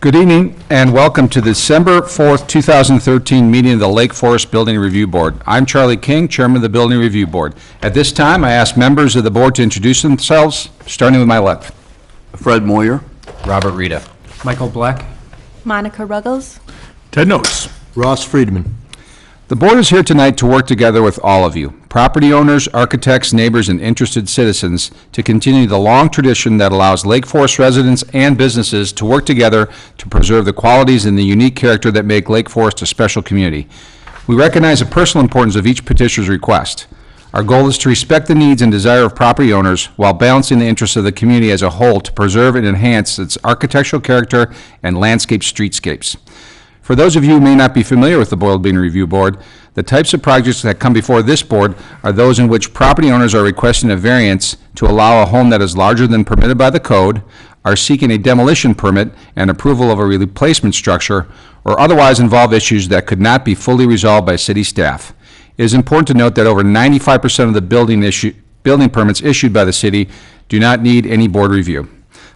Good evening and welcome to the December 4th, 2013 meeting of the Lake Forest Building Review Board. I'm Charlie King, Chairman of the Building Review Board. At this time, I ask members of the board to introduce themselves, starting with my left. Fred Moyer. Robert Rita. Michael Black. Monica Ruggles. Ted Notes. Ross Friedman. The board is here tonight to work together with all of you, property owners, architects, neighbors, and interested citizens, to continue the long tradition that allows Lake Forest residents and businesses to work together to preserve the qualities and the unique character that make Lake Forest a special community. We recognize the personal importance of each petitioner's request. Our goal is to respect the needs and desire of property owners while balancing the interests of the community as a whole to preserve and enhance its architectural character and landscape streetscapes. For those of you who may not be familiar with the Building Review Board, the types of projects that come before this board are those in which property owners are requesting a variance to allow a home that is larger than permitted by the code, are seeking a demolition permit and approval of a replacement structure, or otherwise involve issues that could not be fully resolved by city staff. It is important to note that over 95% of the building permits issued by the city do not need any board review.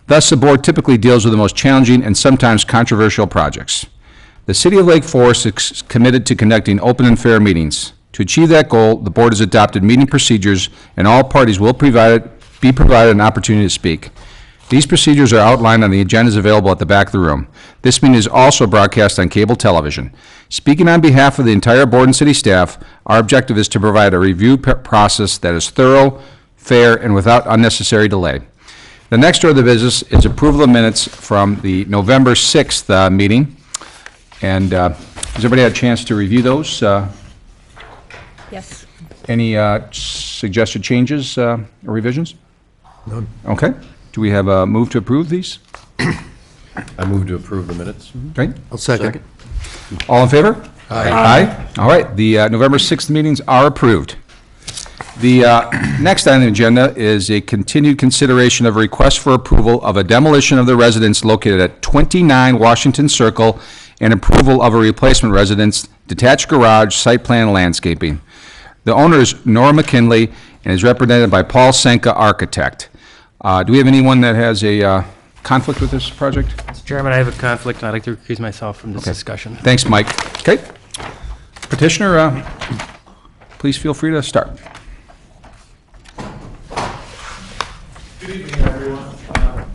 Thus, the board typically deals with the most challenging and sometimes controversial projects. The City of Lake Forest is committed to conducting open and fair meetings. To achieve that goal, the board has adopted meeting procedures, and all parties will be provided an opportunity to speak. These procedures are outlined on the agendas available at the back of the room. This meeting is also broadcast on cable television. Speaking on behalf of the entire board and city staff, our objective is to provide a review process that is thorough, fair, and without unnecessary delay. The next order of business is approval of minutes from the November 6th meeting. And has everybody had a chance to review those? Yes. Any suggested changes or revisions? None. Okay. Do we have a move to approve these? I move to approve the minutes. Okay. I'll second. All in favor? Aye. Aye. All right. The November 6th meetings are approved. The next item on the agenda is a continued consideration of a request for approval of a demolition of the residence located at 29 Washington Circle and approval of a replacement residence, detached garage, site plan, and landscaping. The owner is Nora McKinley and is represented by Paul Senka, architect. Do we have anyone that has a conflict with this project? Mr. Chairman, I have a conflict, and I'd like to recuse myself from this discussion. Thanks, Mike. Okay. Petitioner, please feel free to start. Good evening, everyone.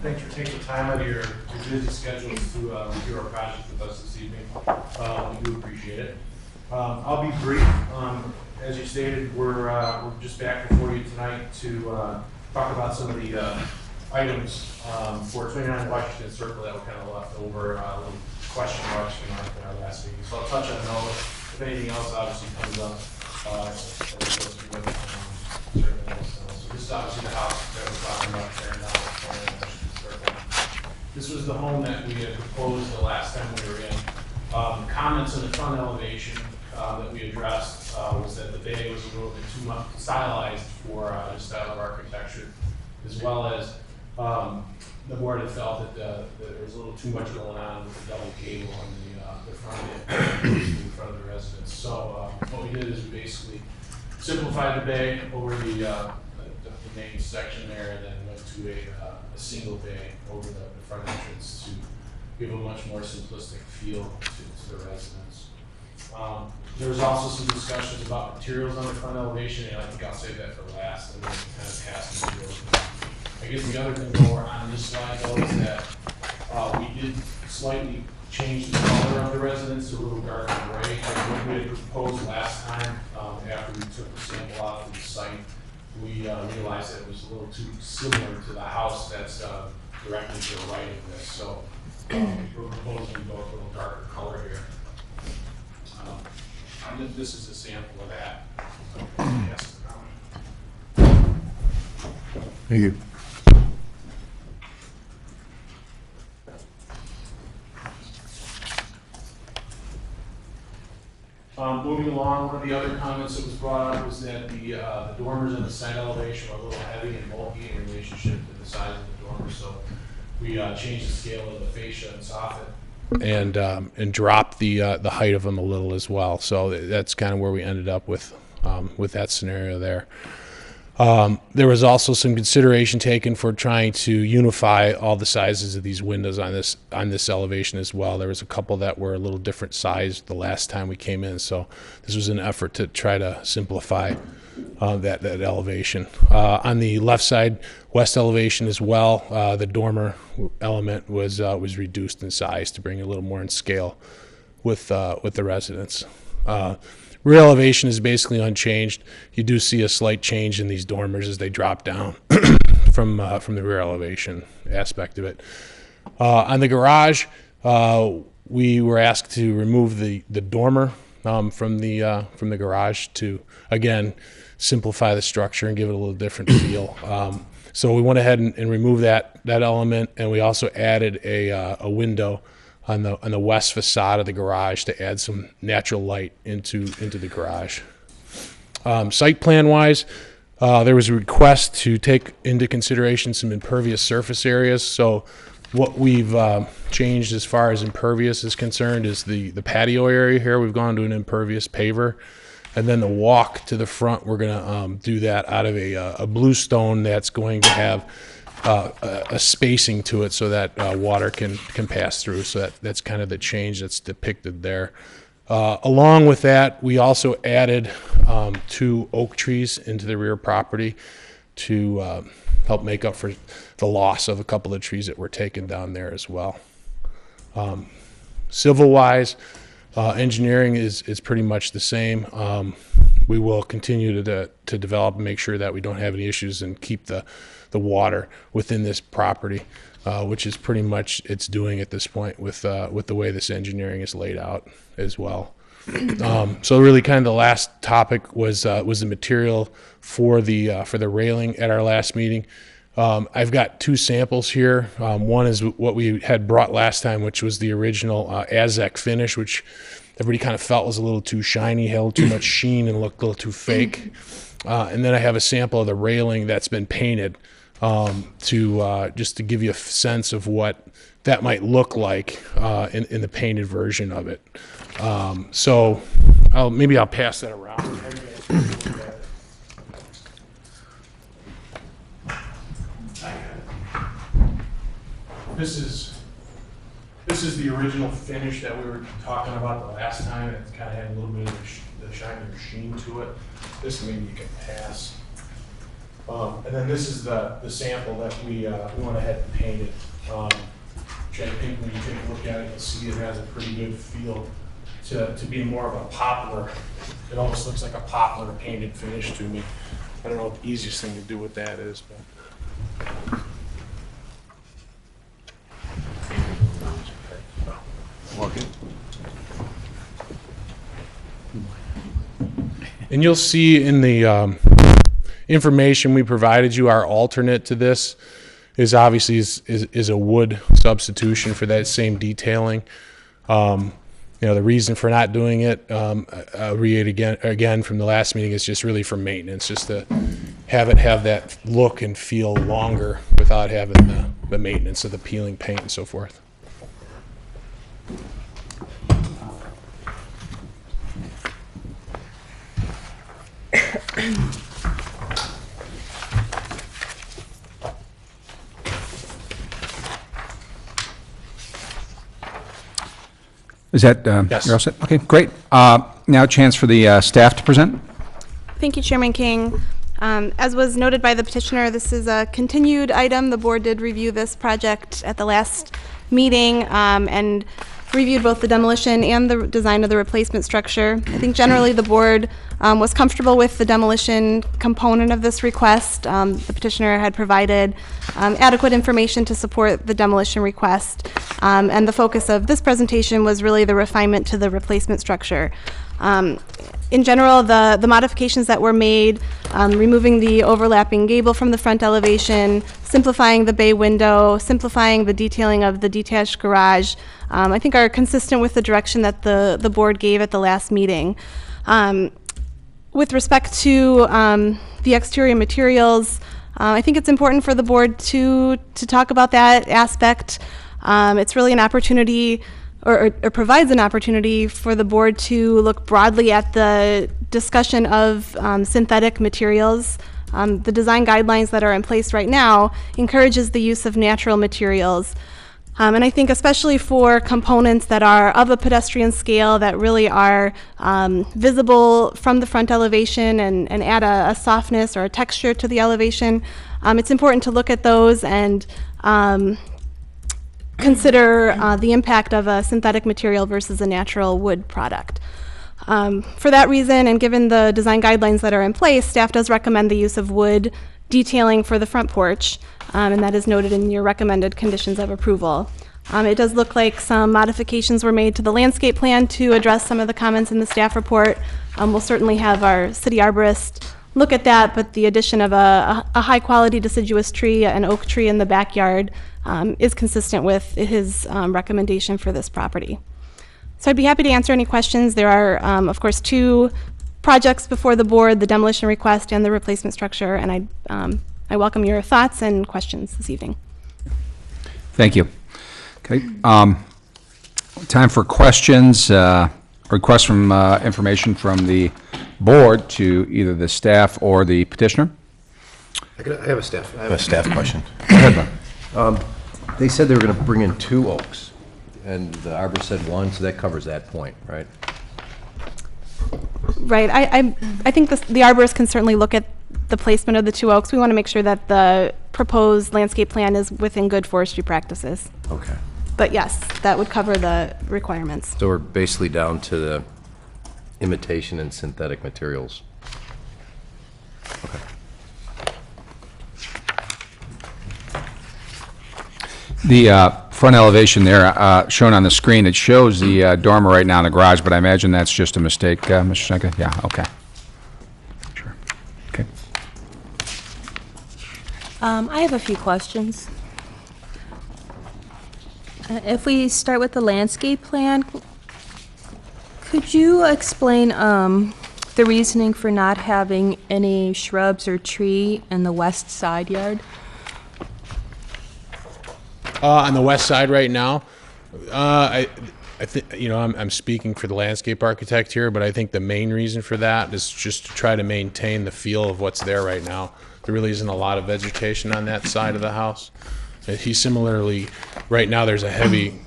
Thanks for taking time out of your busy schedules to review our project with us this evening. We do appreciate it. I'll be brief. As you stated, we're just back before you tonight to talk about some of the items for 29 Washington Circle that were kind of left over, little question marks from our last meeting. So I'll touch on those. If anything else obviously comes up, that we go through with, certainly let us know. So this is obviously the house that we're talking about tearing down at 29 Washington Circle. This was the home that we had proposed the last time we were in. Comments on the front elevation that we addressed was that the bay was a little bit too much stylized for the style of architecture, as well as the board had felt that there was a little too much going on with the double gable on the front of in front of the residence. So what we did is we basically simplified the bay over the main section there, and then went to a single bay over the front entrance to give a much more simplistic feel to the residence. There was also some discussions about materials on the front elevation, and I think I'll save that for last, and then kind of pass the materials. I guess the other thing more on this slide though is that we did slightly change the color of the residence to a little darker gray. What we had proposed last time, after we took the sample out of the site, we realized that it was a little too similar to the house that's directly to the right of this. So we're proposing both a little darker color here. This is a sample of that. Yes. Thank you. Moving along, one of the other comments that was brought up was that the dormers in the side elevation were a little heavy and bulky in relationship to the size of the dormer, so we changed the scale of the fascia and soffit. And drop the height of them a little as well. So that's kind of where we ended up with that scenario there. There was also some consideration taken for trying to unify all the sizes of these windows on this elevation as well. There was a couple that were a little different size the last time we came in, so this was an effort to try to simplify that elevation. On the left side, west elevation as well, the dormer element was reduced in size to bring it a little more in scale with the residents. Rear elevation is basically unchanged. You do see a slight change in these dormers as they drop down from the rear elevation aspect of it. On the garage, we were asked to remove the dormer from the garage to, again, simplify the structure and give it a little different feel. So we went ahead and removed that element, and we also added a window on the west facade of the garage to add some natural light into the garage. Site plan wise, there was a request to take into consideration some impervious surface areas. So what we've changed as far as impervious is concerned is the patio area here. We've gone to an impervious paver. And then the walk to the front, we're going to do that out of a blue stone that's going to have a spacing to it so that water can pass through. So that's kind of the change that's depicted there. Along with that, we also added 2 oak trees into the rear property to help make up for the loss of a couple of trees that were taken down there as well. Civil-wise, engineering is pretty much the same. We will continue to develop and make sure that we don't have any issues and keep the water within this property, which is pretty much it's doing at this point with the way this engineering is laid out as well. So really kind of the last topic was the material for the railing at our last meeting. I've got 2 samples here. One is what we had brought last time, which was the original Azek finish, which everybody kind of felt was a little too shiny, had a little too much sheen and looked a little too fake. And then I have a sample of the railing that's been painted to just to give you a sense of what that might look like in the painted version of it. So maybe I'll pass that around. This is the original finish that we were talking about the last time. It kind of had a little bit of the shinier sheen to it. This maybe you can pass. And then this is the sample that we went ahead and painted. Which I think when you take a look at it, you'll see it has a pretty good feel to be more of a poplar. It almost looks like a poplar painted finish to me. I don't know what the easiest thing to do with that is, but. And you'll see in the information we provided you, our alternate to this is obviously is a wood substitution for that same detailing. The reason for not doing it, I'll read again from the last meeting, is just really for maintenance, just to have it have that look and feel longer without having the maintenance of the peeling paint and so forth. Is that, Yes. you're all set? Okay, great. Now a chance for the staff to present. Thank you, Chairman King. As was noted by the petitioner, this is a continued item. The board did review this project at the last meeting and reviewed both the demolition and the design of the replacement structure. I think generally the board was comfortable with the demolition component of this request. The petitioner had provided adequate information to support the demolition request, and the focus of this presentation was really the refinement to the replacement structure. In general, the modifications that were made, removing the overlapping gable from the front elevation, simplifying the bay window, simplifying the detailing of the detached garage, I think are consistent with the direction that the board gave at the last meeting. With respect to the exterior materials, I think it's important for the board to talk about that aspect. It's really an opportunity, or provides an opportunity for the board to look broadly at the discussion of synthetic materials. The design guidelines that are in place right now encourages the use of natural materials. And I think especially for components that are of a pedestrian scale that really are visible from the front elevation and add a softness or a texture to the elevation, it's important to look at those and consider the impact of a synthetic material versus a natural wood product. For that reason, and given the design guidelines that are in place, staff does recommend the use of wood detailing for the front porch, and that is noted in your recommended conditions of approval. It does look like some modifications were made to the landscape plan to address some of the comments in the staff report. We'll certainly have our city arborist look at that, but the addition of a high-quality deciduous tree, an oak tree in the backyard, is consistent with his recommendation for this property. So I'd be happy to answer any questions. There are, of course, 2 projects before the board, the demolition request and the replacement structure, and I welcome your thoughts and questions this evening. Thank you. Okay. Time for questions, requests from information from the board to either the staff or the petitioner. I have a staff question. They said they were going to bring in 2 oaks, and the arborist said 1, so that covers that point, right? Right. I think the arborist can certainly look at the placement of the 2 oaks. We want to make sure that the proposed landscape plan is within good forestry practices. Okay. But yes, that would cover the requirements. So we're basically down to the imitation and synthetic materials. Okay. The front elevation there, shown on the screen, it shows the dormer right now in the garage, but I imagine that's just a mistake, Mr. Schenke? Yeah, okay. Sure. Okay. I have a few questions. If we start with the landscape plan, could you explain the reasoning for not having any shrubs or tree in the west side yard? On the west side right now, I think, I'm speaking for the landscape architect here, but I think the main reason for that is just to try to maintain the feel of what's there right now. There really isn't a lot of vegetation on that side of the house. He similarly, right now there's a heavy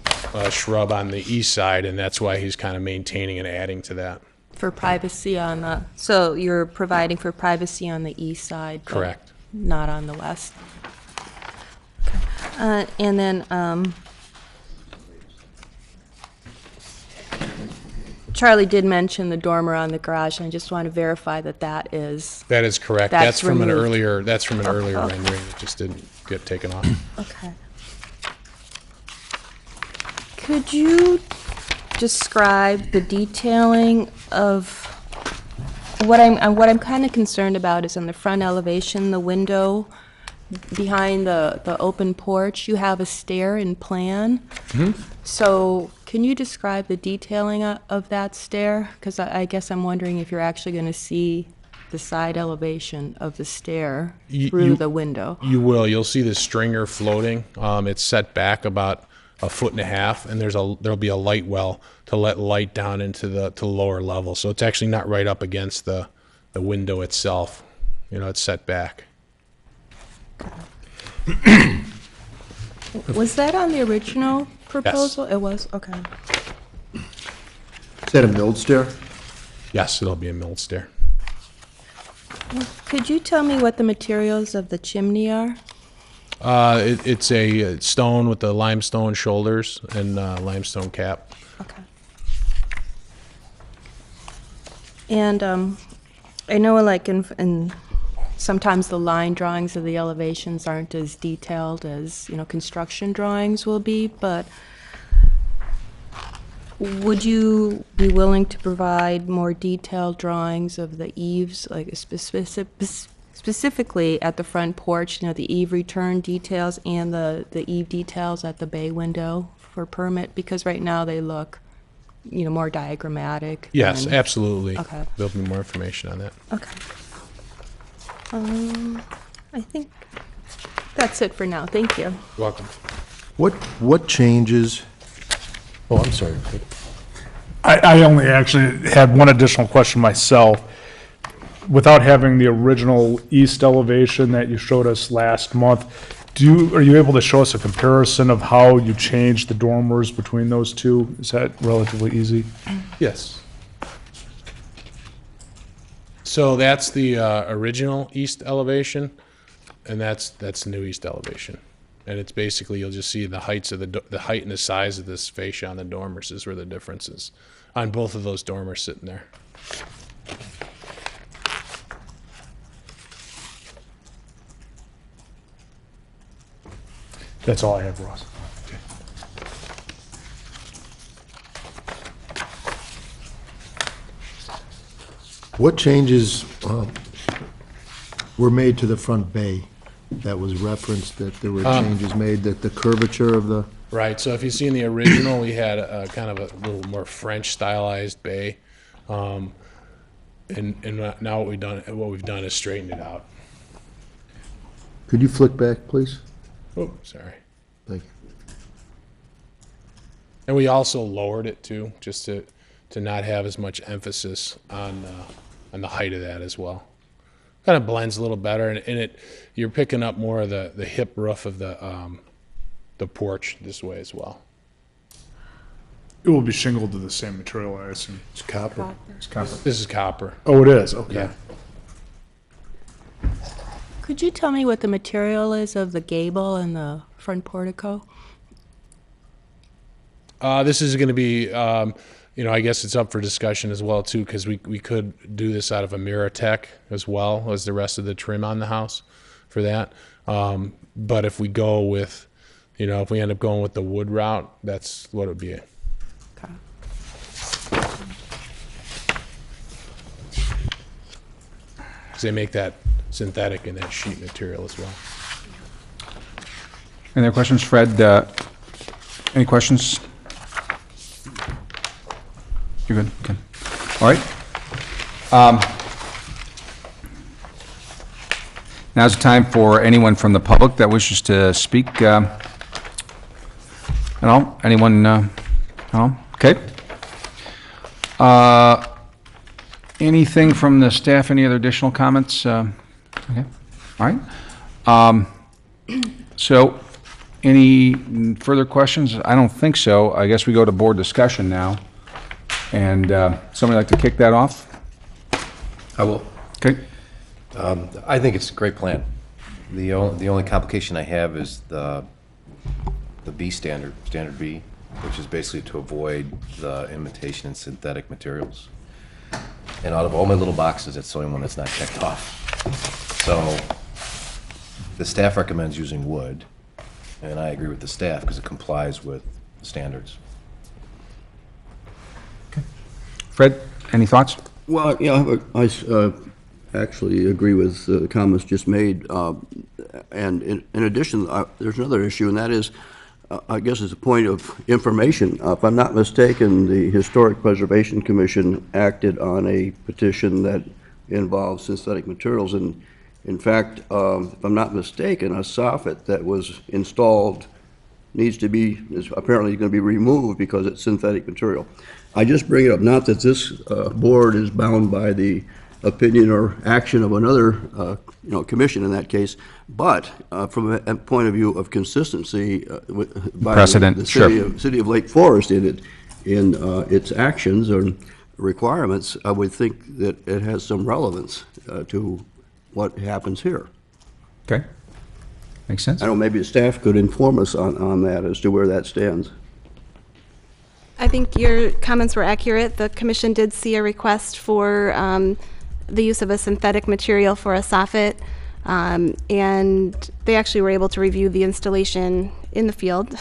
shrub on the east side, and that's why he's kind of maintaining and adding to that. For privacy on the, so you're providing for privacy on the east side? but Correct. Not on the west? Okay. And then, Charlie did mention the dormer on the garage, and I just want to verify that that is... That is correct. That's That's from an removed. earlier, that's from an earlier Okay. rendering. It just didn't get taken off. Okay. Could you describe the detailing of what I'm kind of concerned about is on the front elevation, the window behind the open porch, you have a stair in plan. So can you describe the detailing of that stair? Because I guess I'm wondering if you're actually going to see the side elevation of the stair through the window. You will. You'll see the stringer floating. It's set back about 1.5 feet, and there'll be a light well to let light down into the lower level. So it's actually not right up against the window itself. It's set back. Was that on the original proposal? It was? Okay. Is that a milled stair? Yes, it'll be a milled stair. Could you tell me what the materials of the chimney are? It's a stone with the limestone shoulders and limestone cap. Okay. And I know like in sometimes the line drawings of the elevations aren't as detailed as, construction drawings will be, but would you be willing to provide more detailed drawings of the eaves, like specifically at the front porch, the eave return details and the eave details at the bay window for permit? Because right now they look, more diagrammatic. Yes, than- absolutely. Okay. There'll be more information on that. Okay. I think that's it for now. Thank you. You're welcome. What changes? Oh, I'm sorry. I only actually had one additional question myself. without having the original east elevation that you showed us last month, are you able to show us a comparison of how you changed the dormers between those two? Is that relatively easy? Yes. So that's the original east elevation, and that's the new east elevation. And it's basically, you'll just see the heights of the height and the size of this fascia on the dormers is where the difference is on both of those dormers sitting there. That's all I have, Ross. What changes were made to the front bay that was referenced, that there were changes made, that the curvature of the, Right, so if you see in the original, we had a kind of a little more French stylized bay. And now what we've done is straightened it out. could you flick back, please? Oh, sorry. Thank you. And we also lowered it too, just to not have as much emphasis on the height of that as well. Kind of blends a little better, and you're picking up more of the hip roof of the porch this way as well. It will be shingled to the same material, I assume. It's copper. This is copper. Oh, it is, okay. Yeah. Could you tell me what the material is of the gable and the front portico? This is going to be, I guess it's up for discussion as well too, because we could do this out of a Miratec as well as the rest of the trim on the house for that. But if we go with, if we end up going with the wood route, that's what it would be. Okay. Because they make that synthetic in that sheet material as well. Any other questions, Fred? Any questions? You're good? Okay. All right. Now's the time for anyone from the public that wishes to speak. Anyone? Okay. Anything from the staff? Any other additional comments? Okay. All right. So, any further questions? I don't think so. I guess we go to board discussion now. And somebody like to kick that off? I will. Okay. I think it's a great plan. The only complication I have is the B standard B, which is basically to avoid the imitation and synthetic materials. And out of all my little boxes, that's the only one that's not checked off. So the staff recommends using wood, and I agree with the staff because it complies with standards. Fred, any thoughts? Well, yeah, I actually agree with the comments just made. And in addition, there's another issue, and that is, I guess it's a point of information. If I'm not mistaken, the Historic Preservation Commission acted on a petition that involves synthetic materials. And in fact, if I'm not mistaken, a soffit that was installed is apparently going to be removed because it's synthetic material. I just bring it up, not that this board is bound by the opinion or action of another commission in that case, but from a point of view of consistency by Precedent, the sure. city of Lake Forest in its actions or requirements, I would think that it has some relevance to what happens here. Okay. Makes sense. I don't know, maybe the staff could inform us on that as to where that stands. I think your comments were accurate. The commission did see a request for the use of a synthetic material for a soffit, and they actually were able to review the installation in the field,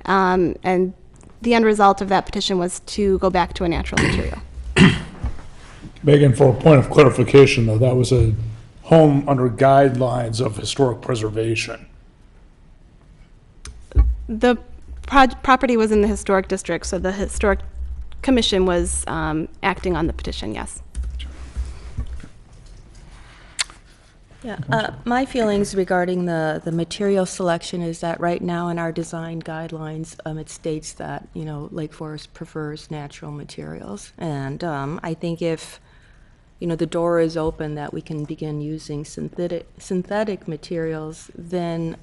and the end result of that petition was to go back to a natural material. Megan, for a point of clarification, though, that was a home under guidelines of historic preservation. The property was in the historic district, so the historic commission was acting on the petition, yes. Yeah, my feelings regarding the material selection is that right now in our design guidelines, it states that, Lake Forest prefers natural materials. And I think if the door is open that we can begin using synthetic materials, then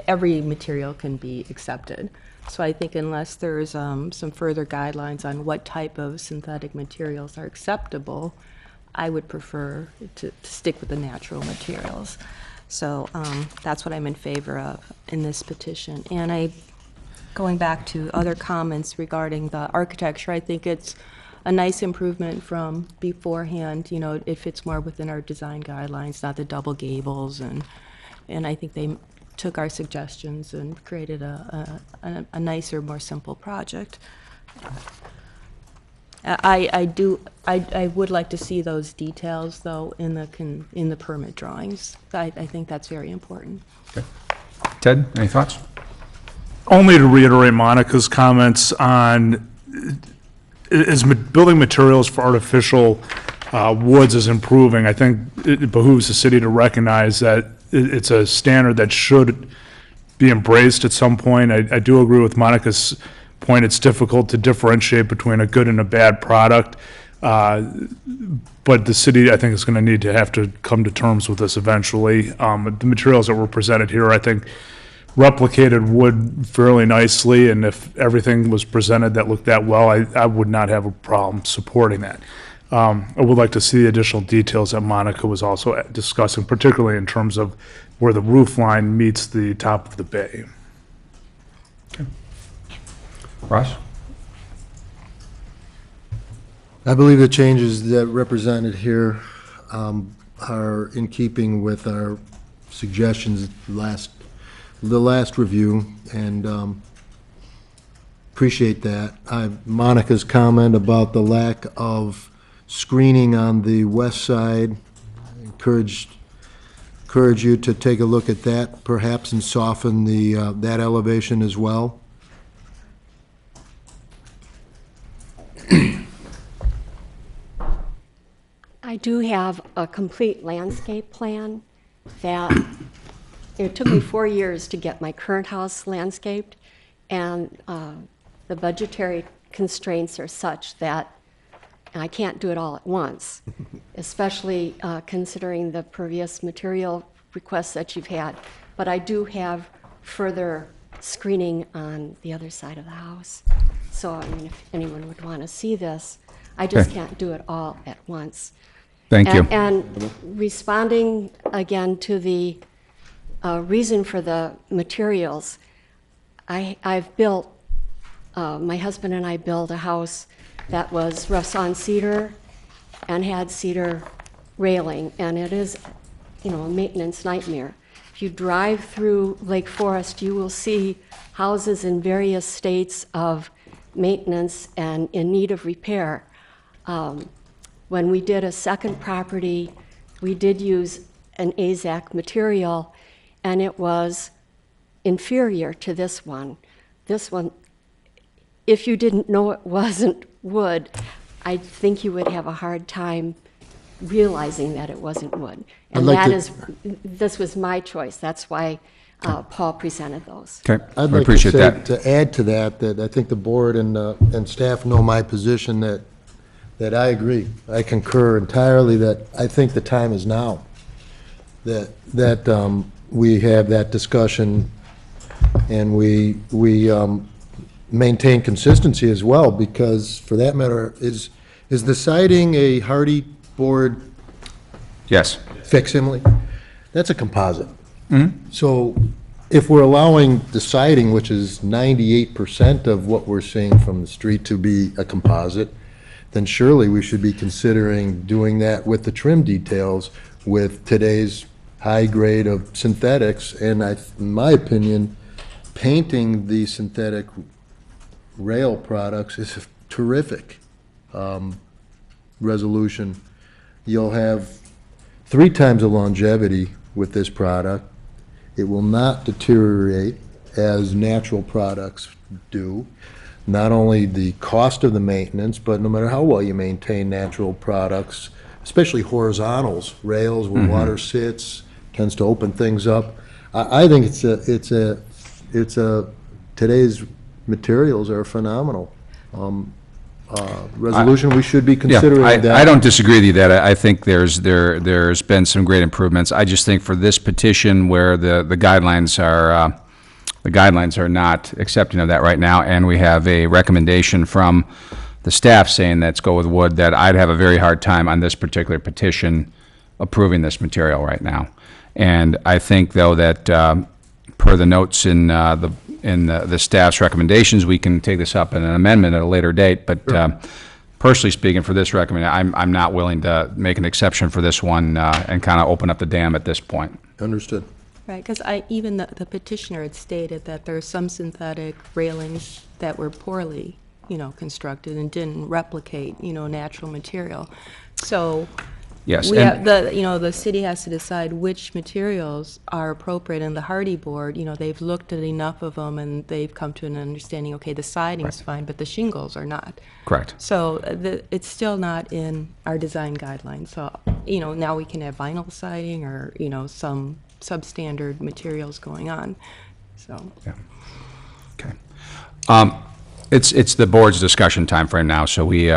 every material can be accepted. So I think unless there's some further guidelines on what type of synthetic materials are acceptable, I would prefer to stick with the natural materials. So that's what I'm in favor of in this petition. And going back to other comments regarding the architecture, I think it's a nice improvement from beforehand. It fits more within our design guidelines, not the double gables, and I think they took our suggestions and created a nicer, more simple project. I would like to see those details, though, in the permit drawings. I think that's very important. Ted, any thoughts? Only to reiterate Monica's comments on, as building materials for artificial woods is improving, I think it behooves the city to recognize that it's a standard that should be embraced at some point. I do agree with Monica's point. It's difficult to differentiate between a good and a bad product. But the city, I think, is going to have to come to terms with this eventually. The materials that were presented here, I think, replicated wood fairly nicely, and if everything was presented that looked that well, I would not have a problem supporting that. I would like to see the additional details that Monica was also discussing, particularly in terms of where the roof line meets the top of the bay. Ross? I believe the changes that represented here are in keeping with our suggestions at the last review, and appreciate that. Monica's comment about the lack of screening on the west side, encourage you to take a look at that perhaps and soften that elevation as well. I do have a complete landscape plan that it took me 4 years to get my current house landscaped, and the budgetary constraints are such that I can't do it all at once, especially considering the previous material requests that you've had. But I do have further screening on the other side of the house. So, I mean, if anyone would want to see this, I just can't do it all at once. Thank you. And responding again to the reason for the materials, I've built, my husband and I built a house that was rough sawn cedar and had cedar railing, and it is, a maintenance nightmare. If you drive through Lake Forest, you will see houses in various states of maintenance and in need of repair. When we did a second property, we did use an AZAC material, and it was inferior to this one. This one, if you didn't know it wasn't wood, I think you would have a hard time realizing that it wasn't wood. And this was my choice. That's why Paul presented those. Okay, I'd I like appreciate to that. to add to that I think the board and staff know my position that I agree. I concur entirely that I think the time is now that we have that discussion, and we maintain consistency as well, because for that matter, is the siding a hardy board Yes. facsimile? That's a composite. So if we're allowing the siding, which is 98% of what we're seeing from the street, to be a composite, then surely we should be considering doing that with the trim details with today's high grade of synthetics. And in my opinion, painting the synthetic rail products is a terrific resolution. You'll have 3 times the longevity with this product. It will not deteriorate as natural products do. Not only the cost of the maintenance, but no matter how well you maintain natural products, especially horizontals, rails where water sits, tends to open things up. I think today's materials are phenomenal. resolution, we should be Yeah, considering that. I don't disagree with you that I think there's been some great improvements. I just think for this petition where the guidelines are not accepting of that right now, and we have a recommendation from the staff saying let's go with wood, that I'd have a very hard time on this particular petition approving this material right now. And I think, though, that per the notes in the staff's recommendations, we can take this up in an amendment at a later date. But personally speaking, for this recommendation, I'm not willing to make an exception for this one and kind of open up the dam at this point. Understood. Right, because even the petitioner had stated that there are some synthetic railings that were poorly, constructed and didn't replicate, natural material. So Yes, we and- have the city has to decide which materials are appropriate, and the Hardy Board, they've looked at enough of them and they've come to an understanding, okay, the siding's fine, but the shingles are not. Correct. So it's still not in our design guidelines. So, now we can have vinyl siding or, some substandard materials going on, so. Okay. It's the board's discussion timeframe now, so we,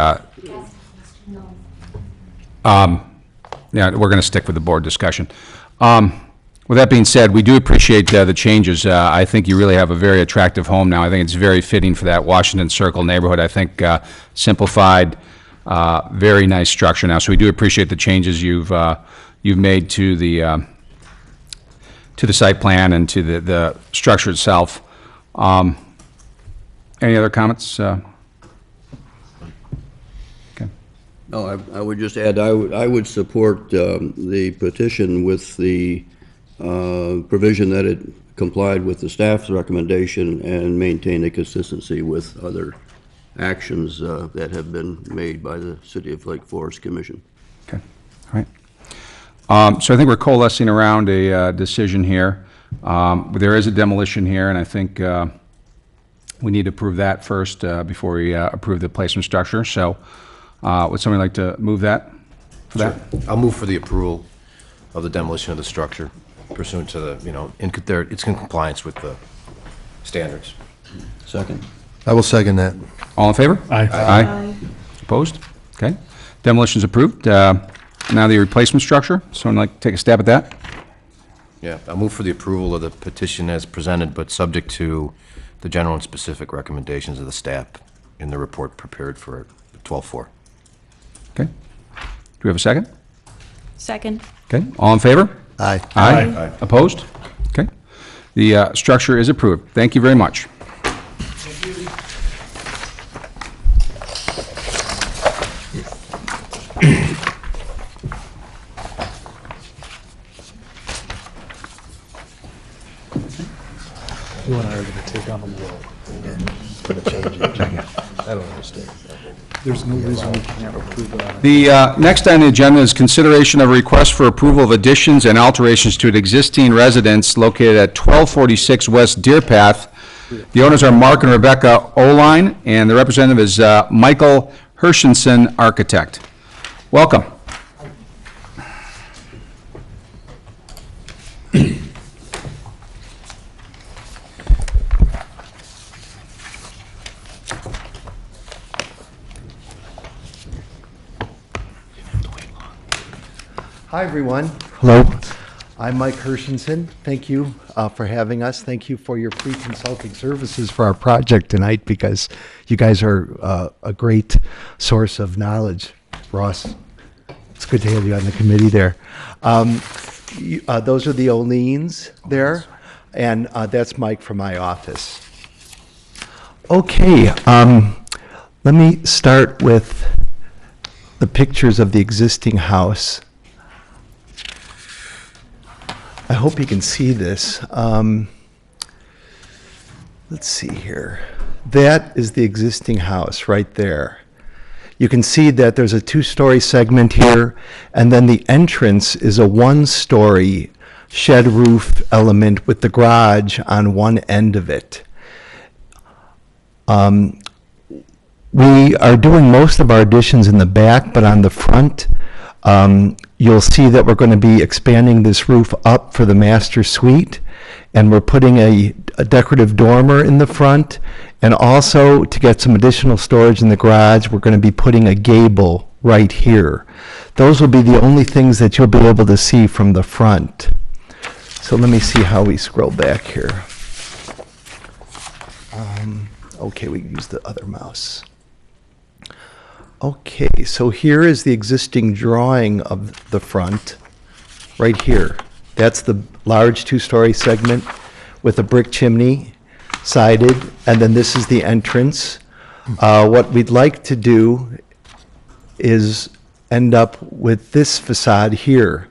yeah, we're going to stick with the board discussion. With that being said, we do appreciate the changes. I think you really have a very attractive home now. I think it's very fitting for that Washington Circle neighborhood. I think simplified, very nice structure now. So we do appreciate the changes you've made to the site plan and to the structure itself. Any other comments? Okay. No, I would just add, I would support the petition with the provision that it complied with the staff's recommendation and maintain a consistency with other actions that have been made by the City of Lake Forest Commission. Okay, all right. So I think we're coalescing around a decision here. There is a demolition here, and I think we need to approve that first before we approve the placement structure. So would somebody like to move that? For that? I'll move for the approval of the demolition of the structure pursuant to the, it's in compliance with the standards. Second. I will second that. All in favor? Aye. Aye. Opposed? Okay. Demolition's approved. Now the replacement structure. Someone like to take a stab at that? Yeah, I'll move for the approval of the petition as presented, but subject to the general and specific recommendations of the staff in the report prepared for 12-4. Okay. Do we have a second? Second. Okay. All in favor? Aye. Aye. Opposed? Okay. The structure is approved. Thank you very much. You and I are going to take on the world. Put a change in. I don't understand. There's no reason we can't approve that. The next on the agenda is consideration of a request for approval of additions and alterations to an existing residence located at 1246 West Deer Path. The owners are Mark and Rebecca Oline, and the representative is Michael Hershenson, architect. Welcome. Hi, everyone. Hello. I'm Mike Hershenson. Thank you for having us. Thank you for your free consulting services for our project tonight, because you guys are a great source of knowledge. Ross, it's good to have you on the committee there. Those are the Oleans there, and that's Mike from my office. Okay, let me start with the pictures of the existing house. I hope you can see this. Let's see here. That is the existing house right there. You can see that there's a two-story segment here, and then the entrance is a one-story shed roof element with the garage on one end of it. We are doing most of our additions in the back, but on the front, you'll see that we're going to be expanding this roof up for the master suite, and we're putting a decorative dormer in the front, and also to get some additional storage in the garage, we're going to be putting a gable right here. Those will be the only things that you'll be able to see from the front. So let me see how we scroll back here. Okay, we can use the other mouse. Okay, so here is the existing drawing of the front, right here. That's the large two-story segment with a brick chimney, sided, and then this is the entrance. What we'd like to do is end up with this facade here.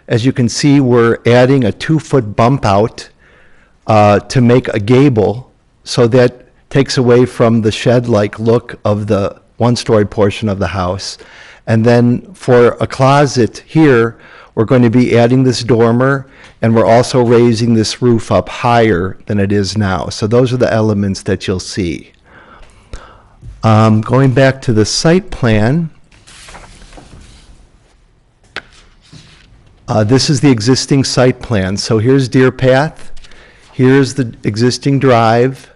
As you can see, we're adding a 2-foot bump out to make a gable, so that takes away from the shed-like look of the one-story portion of the house. And then for a closet here, we're going to be adding this dormer, and we're also raising this roof up higher than it is now. So those are the elements that you'll see. Going back to the site plan, this is the existing site plan. So here's Deer Path, here's the existing drive,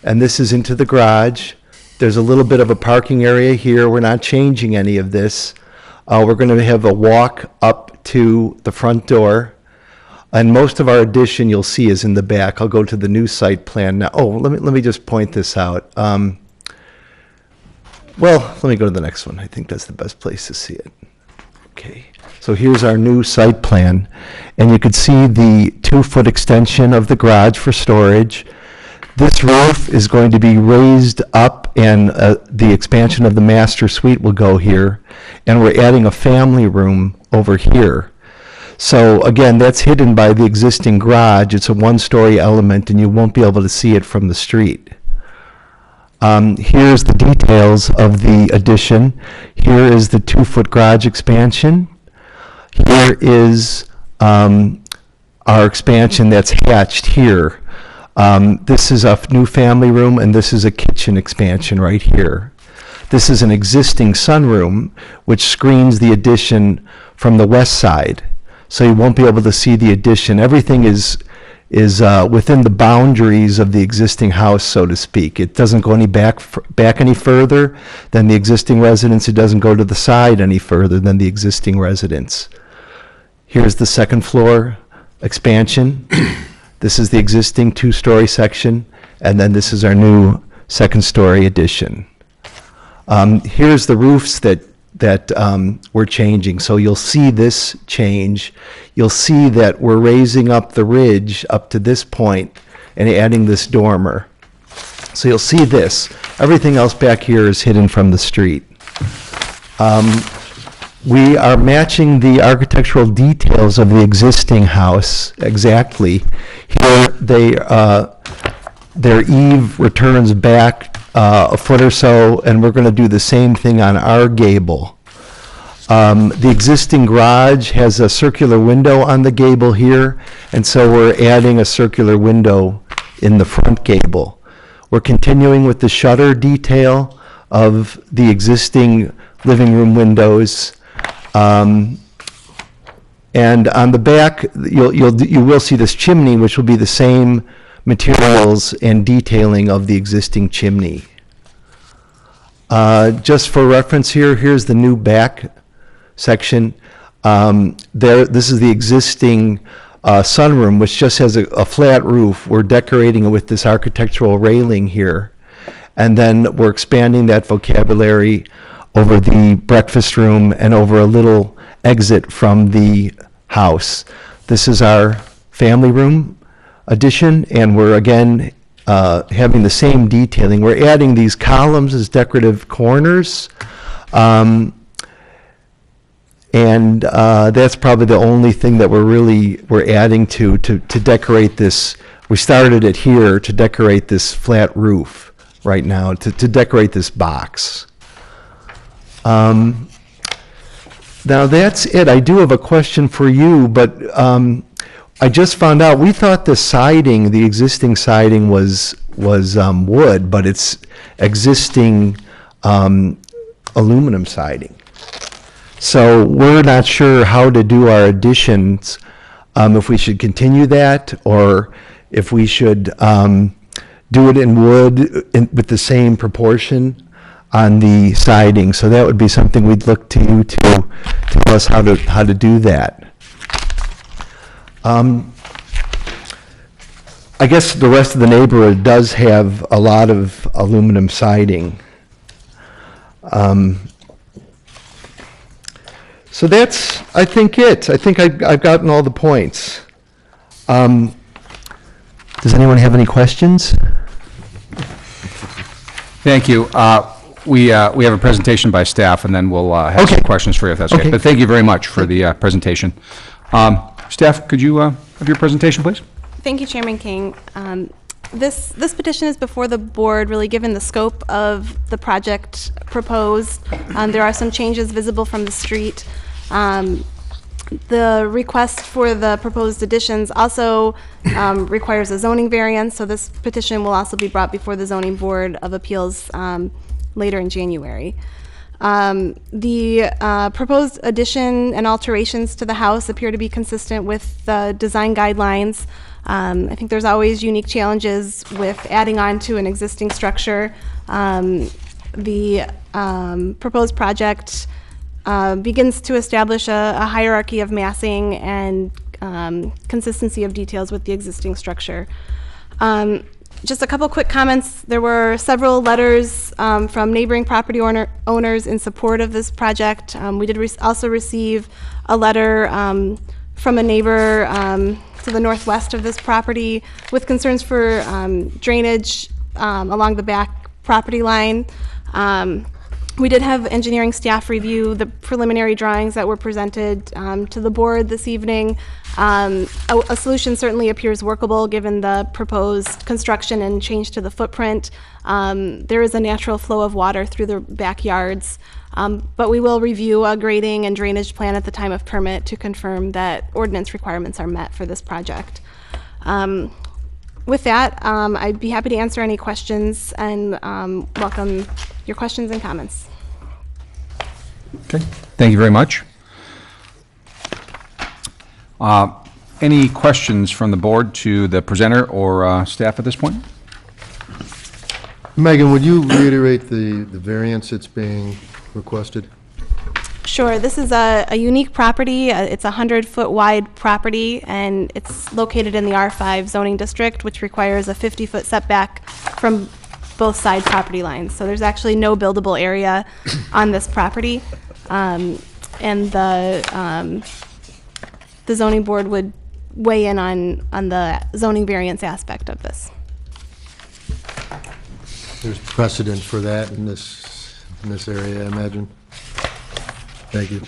and this is into the garage. There's a little bit of a parking area here. We're not changing any of this. We're going to have a walk up to the front door. And most of our addition you'll see is in the back. I'll go to the new site plan now. Oh, let me just point this out. Well, let me go to the next one. I think that's the best place to see it. Okay. So here's our new site plan. And you can see the 2-foot extension of the garage for storage. This roof is going to be raised up, and the expansion of the master suite will go here. And we're adding a family room over here. So again, that's hidden by the existing garage. It's a 1-story element, and you won't be able to see it from the street. Here's the details of the addition. Here is the 2-foot garage expansion. Here is our expansion that's hatched here. This is a new family room, and this is a kitchen expansion right here. This is an existing sunroom, which screens the addition from the west side. So you won't be able to see the addition. Everything is within the boundaries of the existing house, so to speak. It doesn't go any back any further than the existing residence. It doesn't go to the side any further than the existing residence. Here's the second floor expansion. This is the existing 2-story section, and then this is our new 2nd-story addition. Here's the roofs that we're changing. So you'll see this change. You'll see that we're raising up the ridge up to this point and adding this dormer. So you'll see this. Everything else back here is hidden from the street. We are matching the architectural details of the existing house exactly. Here, their eave returns back a foot or so, and we're going to do the same thing on our gable. The existing garage has a circular window on the gable here, and so we're adding a circular window in the front gable. We're continuing with the shutter detail of the existing living room windows. And on the back, you will see this chimney, which will be the same materials and detailing of the existing chimney. Just for reference here, here's the new back section. This is the existing sunroom, which just has a flat roof. We're decorating it with this architectural railing here. And then we're expanding that vocabulary over the breakfast room and over a little exit from the house. This is our family room addition, and we're again having the same detailing. We're adding these columns as decorative corners, and that's probably the only thing that we're adding to decorate this. We started it here to decorate this flat roof right now, to decorate this box. Now that's it. I do have a question for you, but I just found out, we thought the siding, the existing siding was wood, but it's existing aluminum siding. So we're not sure how to do our additions, if we should continue that, or if we should do it in wood with the same proportion on the siding. So that would be something we'd look to you to tell us how to do that. I guess the rest of the neighborhood does have a lot of aluminum siding. So that's, I think, it. I think I've gotten all the points. Does anyone have any questions? Thank you. We have a presentation by staff, and then we'll have some Okay. questions for you, if that's okay. Okay. But thank you very much for the presentation. Staff, could you have your presentation, please? Thank you, Chairman King. This petition is before the board, really given the scope of the project proposed. There are some changes visible from the street. The request for the proposed additions also requires a zoning variance, so this petition will also be brought before the Zoning Board of Appeals later in January. The proposed addition and alterations to the house appear to be consistent with the design guidelines. I think there's always unique challenges with adding on to an existing structure. The proposed project begins to establish a hierarchy of massing and consistency of details with the existing structure. Just a couple quick comments. There were several letters from neighboring property owners in support of this project. We did also receive a letter from a neighbor to the northwest of this property with concerns for drainage along the back property line. We did have engineering staff review the preliminary drawings that were presented to the board this evening. A solution certainly appears workable given the proposed construction and change to the footprint. There is a natural flow of water through the backyards, but we will review a grading and drainage plan at the time of permit to confirm that ordinance requirements are met for this project. With that, I'd be happy to answer any questions and welcome your questions and comments. Okay. Thank you very much. Any questions from the board to the presenter or staff at this point? Megan, would you reiterate the variance that's being requested? Sure. This is a unique property. It's a 100-foot wide property, and it's located in the R5 zoning district, which requires a 50-foot setback from both side property lines. So there's actually no buildable area on this property, and the zoning board would weigh in on the zoning variance aspect of this. There's precedent for that in this area, I imagine. Thank you.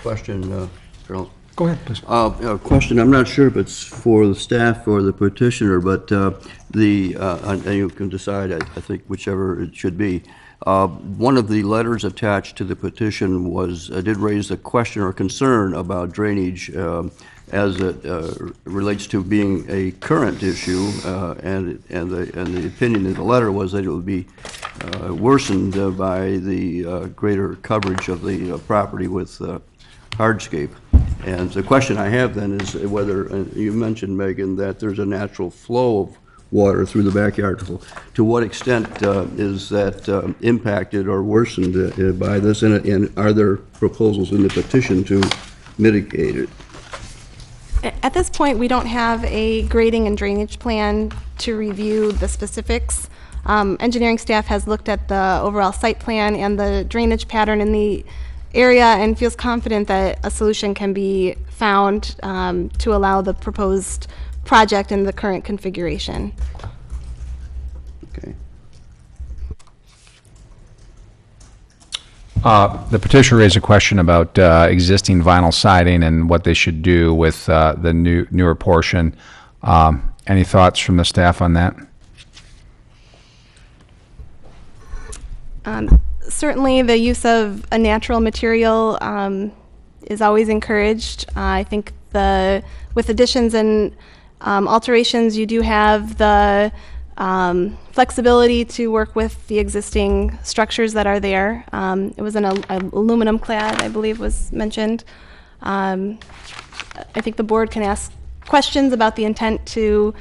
Question, Carol. Go ahead, please. A question, I'm not sure if it's for the staff or the petitioner, but and you can decide, I think, whichever it should be. One of the letters attached to the petition did raise a question or concern about drainage as it relates to being a current issue, and the opinion in the letter was that it would be worsened by the greater coverage of the property with hardscape. And the question I have then is whether, you mentioned, Megan, that there's a natural flow of water through the backyard. To what extent is that impacted or worsened by this, and are there proposals in the petition to mitigate it? At this point, we don't have a grading and drainage plan to review the specifics. Engineering staff has looked at the overall site plan and the drainage pattern in the area and feels confident that a solution can be found to allow the proposed project in the current configuration. Okay. The petitioner raised a question about existing vinyl siding and what they should do with the newer portion. Any thoughts from the staff on that? Certainly, the use of a natural material is always encouraged. I think with additions and alterations, you do have the flexibility to work with the existing structures that are there. It was an aluminum clad, I believe was mentioned. I think the board can ask questions about the intent to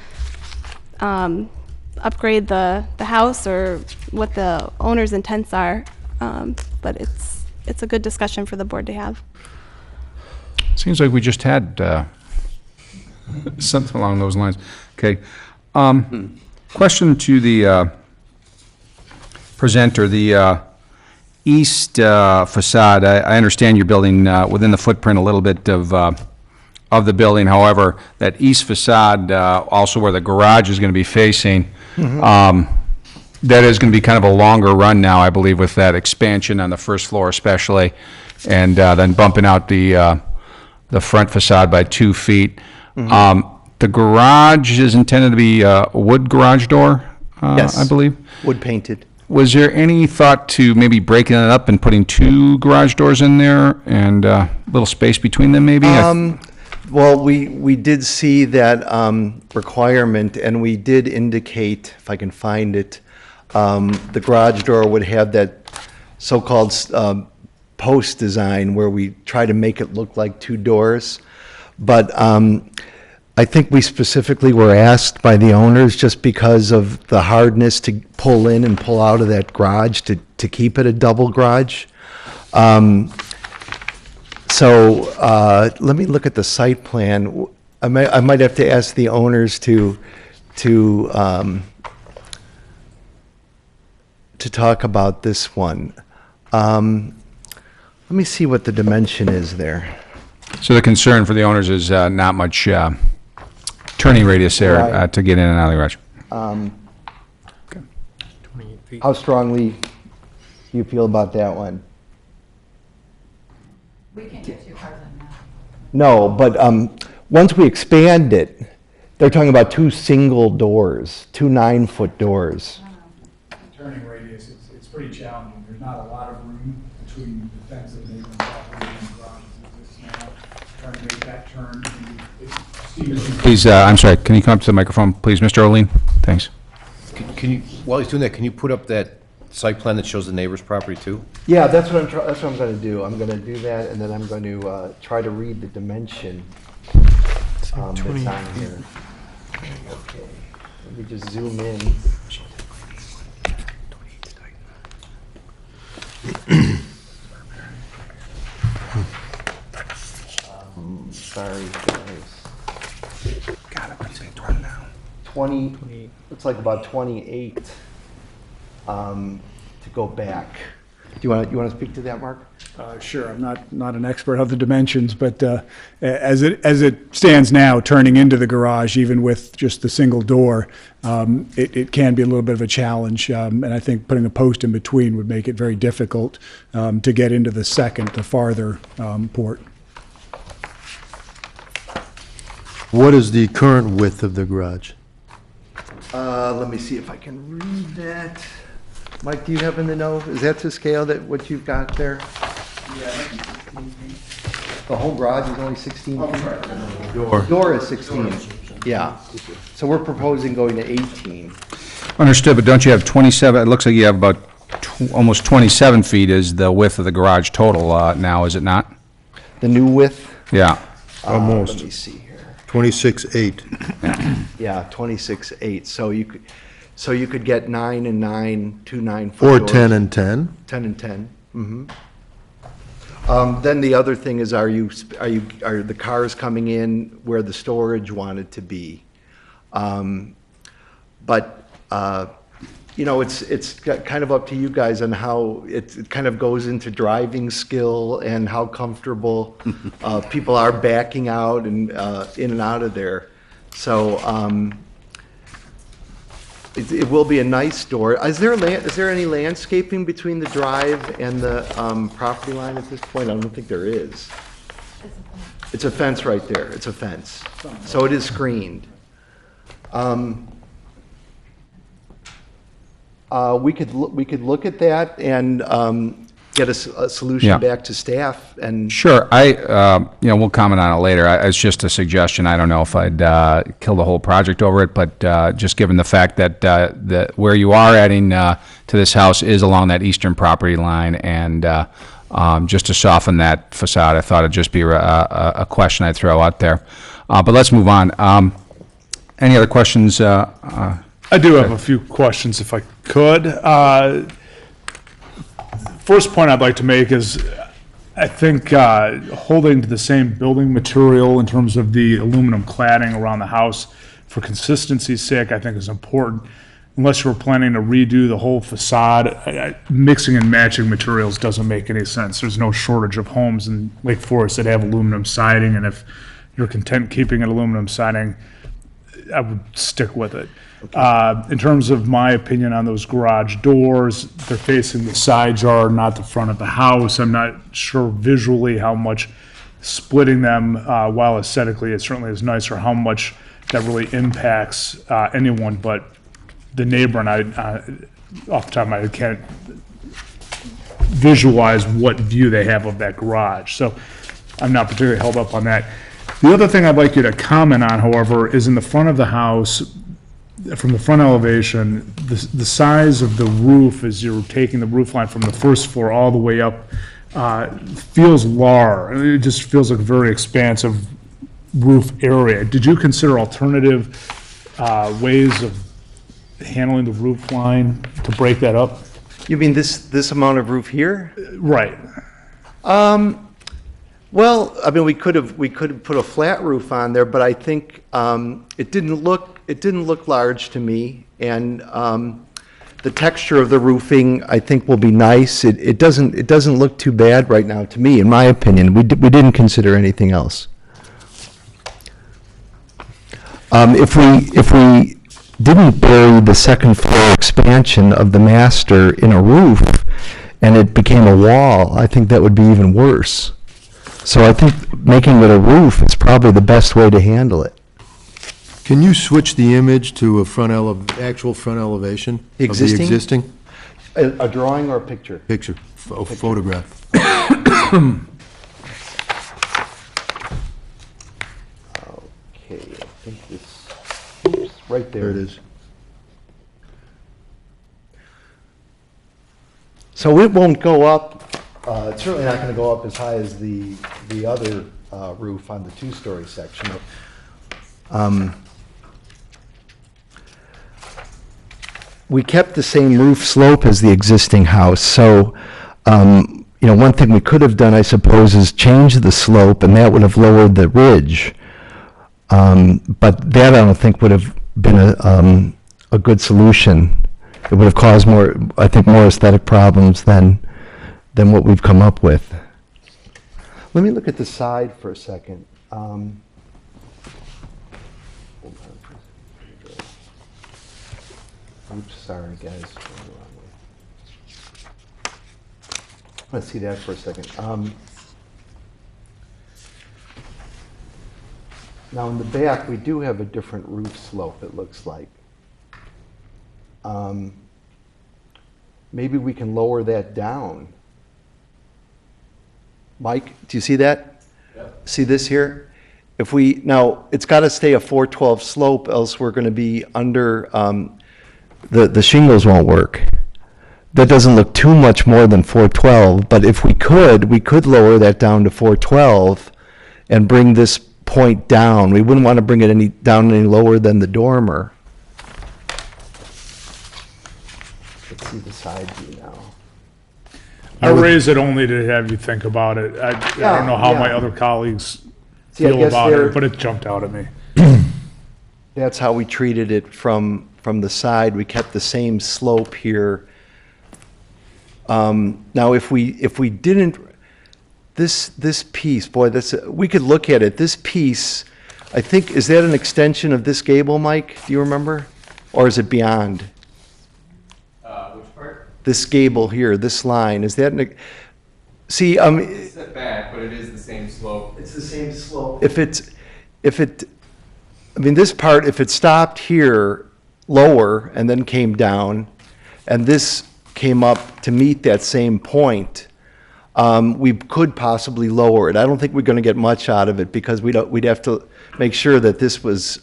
upgrade the house or what the owner's intents are. But it's a good discussion for the board to have. Seems like we just had something along those lines. Okay. Question to the presenter, the east facade. I understand you're building within the footprint a little bit of the building. However, that east facade, also where the garage is going to be facing, that is going to be kind of a longer run now, I believe, with that expansion on the first floor especially, and then bumping out the front facade by 2 feet. The garage is intended to be a wood garage door, Yes. I believe. Wood painted. Was there any thought to maybe breaking it up and putting 2 garage doors in there and a little space between them maybe? Well, we did see that requirement, and we did indicate, if I can find it, the garage door would have that so-called post design where we try to make it look like 2 doors. But I think we specifically were asked by the owners, just because of the hardness to pull in and pull out of that garage, to keep it a double garage. So let me look at the site plan. I might have to ask the owners to talk about this one. Let me see what the dimension is there. So the concern for the owners is not much turning radius there Right. to get in and out of the garage. How strongly do you feel about that one? We can't get 2 cars in now. No, but once we expand it, they're talking about 2 single doors, 2 9-foot doors. Turning radius, it's pretty challenging. There's not a lot of room between the fence and neighboring property and the garage that exists now. Trying to make that turn. Please, I'm sorry, can you come up to the microphone, please, Mr. Oline? Thanks. Can you, while he's doing that, can you put up that site plan that shows the neighbor's property too? Yeah, that's what I'm going to do. I'm going to do that, and then I'm going to try to read the dimension that's on here. Okay, let me just zoom in. Sorry, guys. God, I'm saying turn down. 20, looks like about 28 to go back. Do you want to speak to that, Mark? Sure, I'm not an expert of the dimensions, but as it stands now, turning into the garage, even with just the single door, it can be a little bit of a challenge. And I think putting a post in between would make it very difficult to get into the farther port. What is the current width of the garage? Let me see if I can read that. Mike, do you happen to know? Is that to scale that what you've got there? The whole garage is only 16 feet? Door is 16, yeah. So we're proposing going to 18. Understood, but don't you have 27, it looks like you have about almost 27 feet is the width of the garage total now, is it not? The new width? Yeah. Almost. Let me see here. 26.8. Yeah, 26.8. So you could get 9 and 9, 2 9-foot Or doors. 10 and 10. 10 and 10. Then the other thing is, are the cars coming in where the storage wanted to be? But it's kind of up to you guys on how it kind of goes into driving skill and how comfortable people are backing out and in and out of there. So it will be a nice door. Is there any landscaping between the drive and the property line at this point? I don't think there is. It's a fence right there. It's a fence. So it is screened. We could look at that, and get a Yeah. solution back to staff and. Sure, we'll comment on it later. It's just a suggestion. I don't know if I'd kill the whole project over it, but just given the fact that where you are adding to this house is along that eastern property line, and just to soften that facade, I thought it'd just be a question I'd throw out there. But let's move on. Any other questions? I do have a few questions, if I could. First point I'd like to make is, I think holding to the same building material in terms of the aluminum cladding around the house for consistency's sake, I think is important. Unless you're planning to redo the whole facade, mixing and matching materials doesn't make any sense. There's no shortage of homes in Lake Forest that have aluminum siding, and if you're content keeping an aluminum siding, I would stick with it. In terms of my opinion on those garage doors, they're facing the side yard, not the front of the house. I'm not sure visually how much splitting them, while aesthetically it certainly is nice, or how much that really impacts anyone but the neighbor. And I, off the top of my head, can't visualize what view they have of that garage. So I'm not particularly held up on that. The other thing I'd like you to comment on, however, is in the front of the house, from the front elevation, the size of the roof as you're taking the roof line from the first floor all the way up feels large. It just feels like a very expansive roof area. Did you consider alternative ways of handling the roof line to break that up? You mean this amount of roof here? Right. Well, I mean, we could have put a flat roof on there, but I think it didn't look large to me, and the texture of the roofing, I think, will be nice. It doesn't look too bad right now to me, in my opinion. We didn't consider anything else. If we didn't bury the second floor expansion of the master in a roof and it became a wall, I think that would be even worse. So I think making it a roof is probably the best way to handle it. Can you switch the image to a actual front elevation? Existing? Of the existing? A drawing or a picture? Picture, photograph. Okay, I think this, right there. There it is. So it won't go up, it's certainly not going to go up as high as the other roof on the two-story section. We kept the same roof slope as the existing house, so one thing we could have done, I suppose, is change the slope, and that would have lowered the ridge. But that I don't think would have been a good solution. It would have caused more aesthetic problems than what we've come up with. Let me look at the side for a second. Hold on for a second. Oops, sorry guys. Let's see that for a second. Now in the back, we do have a different roof slope, it looks like. Maybe we can lower that down. Mike, do you see that? Yep. See this here? Now, it's got to stay a 412 slope, else we're going to be under, the shingles won't work. That doesn't look too much more than 412, but if we could lower that down to 412 and bring this point down. We wouldn't want to bring it down any lower than the dormer. Let's see the side view now. I raise it only to have you think about it. I don't know how my other colleagues feel about it, but it jumped out at me. That's how we treated it from the side. We kept the same slope here. Now, if we didn't, this piece, boy, we could look at it. This piece, I think, is that an extension of this gable, Mike? Do you remember, or is it beyond? Which part? This gable here, this line, is that see? It's set back, but it is the same slope. It's the same slope. I mean, this part, if it stopped here lower and then came down, and this came up to meet that same point, we could possibly lower it. I don't think we're going to get much out of it because we'd have to make sure that this was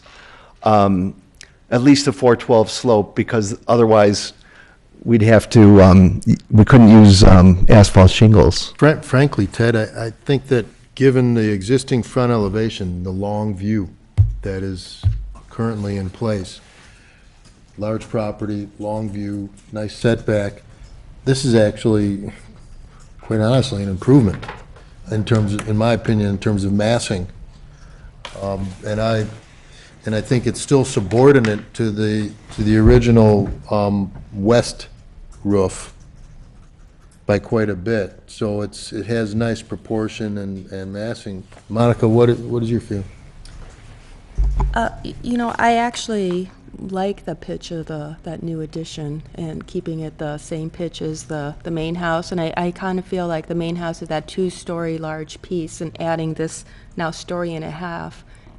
at least a 412 slope, because otherwise we'd have to, we couldn't use asphalt shingles. Frankly, Ted, I think that given the existing front elevation, the long view that is currently in place, large property, long view, nice setback, this is actually, quite honestly, an improvement in terms of, in my opinion, in terms of massing. And I think it's still subordinate to the original west roof by quite a bit. So it has nice proportion and massing. Monica, what is your feel? You know, I actually like the pitch of that new addition and keeping it the same pitch as the main house. And I kind of feel like the main house is that 2-story large piece, and adding this now 1.5 stories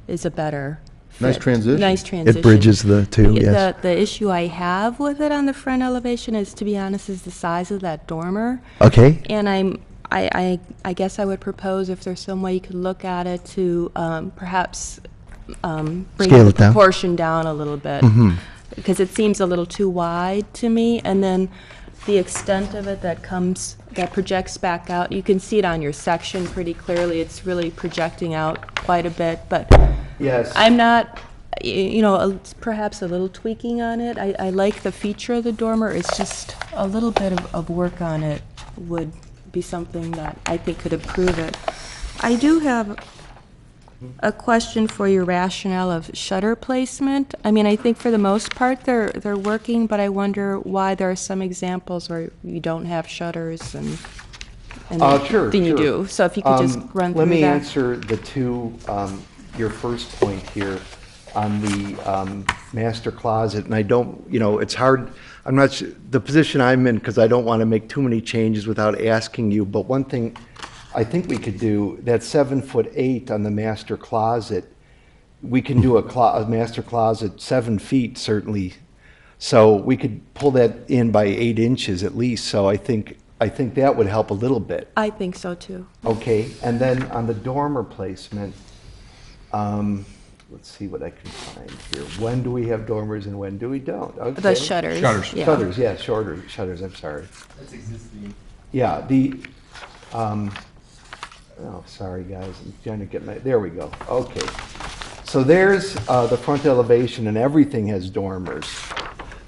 is a better fit. Nice transition. Nice transition. It bridges the two, yes. The issue I have with it on the front elevation is, to be honest, is the size of that dormer. Okay. And I guess I would propose, if there's some way you could look at it, to perhaps bring Scale the it down. proportion down a little bit. Mhm. Because it seems a little too wide to me. And then the extent of it that projects back out, you can see it on your section pretty clearly. It's really projecting out quite a bit, but Yes. I'm not, you know, perhaps a little tweaking on it. I like the feature of the dormer. It's just a little bit of work on it would be something that I think could improve it. I do have a question for your rationale of shutter placement. I mean, I think for the most part they're working, but I wonder why there are some examples where you don't have shutters and Sure, then you sure. do. So if you could just run through that. Let me answer the two, your first point here on the master closet, and I don't, you know, it's hard, I'm not sure, the position I'm in, because I don't want to make too many changes without asking you, but one thing I think we could do, that 7'8" on the master closet, we can do a master closet 7 feet certainly, so we could pull that in by 8 inches at least, so I think that would help a little bit. I think so too. Okay, and then on the dormer placement, let's see what I can find here. When do we have dormers and when do we don't? Okay. The shutters. Shutters. Yeah. Shutters, yeah, shorter shutters, I'm sorry. That's existing. Yeah, oh, sorry guys, I'm trying to get there we go, okay. So there's the front elevation and everything has dormers.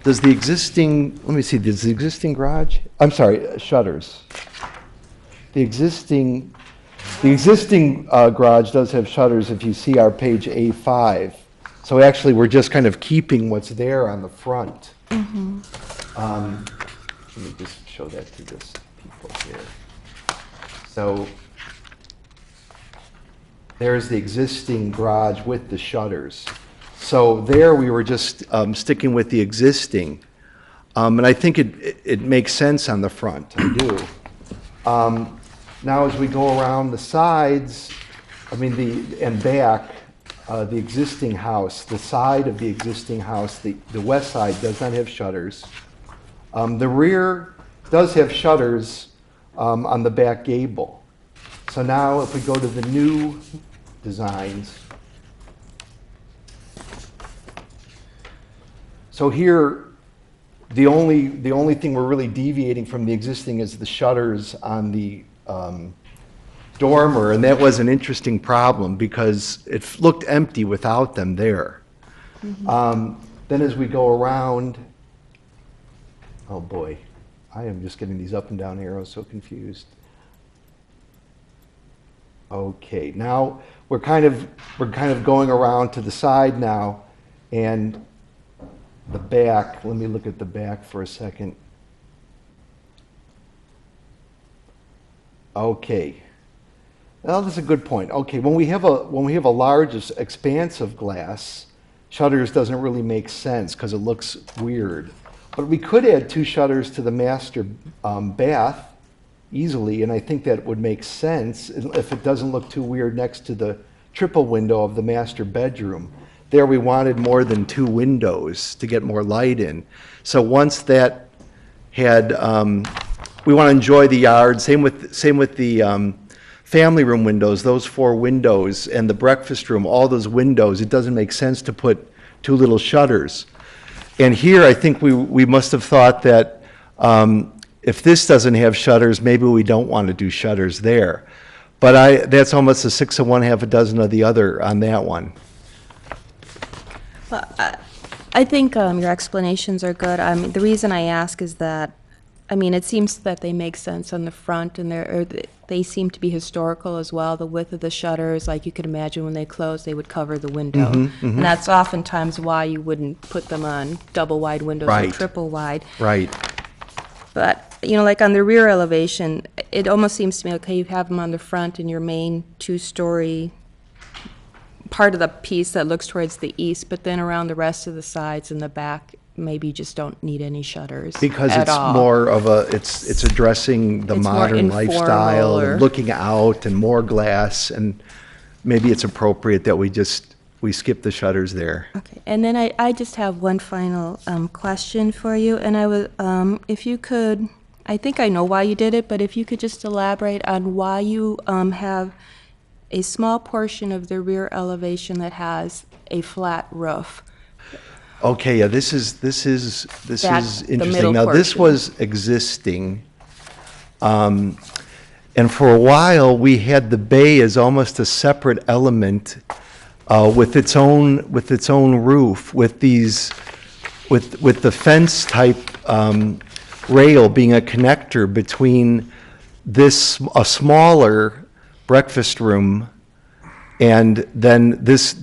Does the existing, let me see, does the existing garage, I'm sorry, shutters. The existing garage does have shutters if you see our page A5. So actually, we're just kind of keeping what's there on the front. Mm-hmm. Let me just show that to this people here. So there's the existing garage with the shutters. So there we were just sticking with the existing. And I think it makes sense on the front, I do. Now as we go around the sides, I mean and back, the existing house, the side of the existing house, the west side does not have shutters. The rear does have shutters on the back gable. So now if we go to the new designs, so here the only thing we're really deviating from the existing is the shutters on the dormer, and that was an interesting problem because it looked empty without them there. Mm-hmm. Then as we go around, oh boy, I am just getting these up and down arrows so confused. Okay, now we're kind of going around to the side now, and the back, let me look at the back for a second. Okay. Well, that's a good point. Okay, when we have a large expanse of glass, shutters doesn't really make sense because it looks weird. But we could add 2 shutters to the master bath easily, and I think that would make sense if it doesn't look too weird next to the triple window of the master bedroom. There we wanted more than 2 windows to get more light in. So once that had we want to enjoy the yard. Same with the family room windows, those 4 windows, and the breakfast room, all those windows. It doesn't make sense to put 2 little shutters. And here, I think we must have thought that if this doesn't have shutters, maybe we don't want to do shutters there. But that's almost a 6 of one, half a dozen of the other on that one. Well, I think your explanations are good. The reason I ask is that, it seems that they make sense on the front, and they seem to be historical as well. The width of the shutters, like you could imagine when they close, they would cover the window. And that's oftentimes why you wouldn't put them on double-wide windows or Right. triple-wide. Right. But, like on the rear elevation, it almost seems to me, okay, you have them on the front in your main 2-story part of the piece that looks towards the east, but then around the rest of the sides and the back, maybe you just don't need any shutters Because at it's all. more of it's addressing the It's more modern informal lifestyle or- and looking out and more glass, and maybe it's appropriate that we skip the shutters there. Okay, and then I just have one final question for you, and if you could, I think I know why you did it, but if you could just elaborate on why you have a small portion of the rear elevation that has a flat roof. Okay, yeah, this is the interesting. middle Now, this portion. was existing, and for a while, we had the bay as almost a separate element with its own roof, with the fence type rail being a connector between a smaller breakfast room, and then this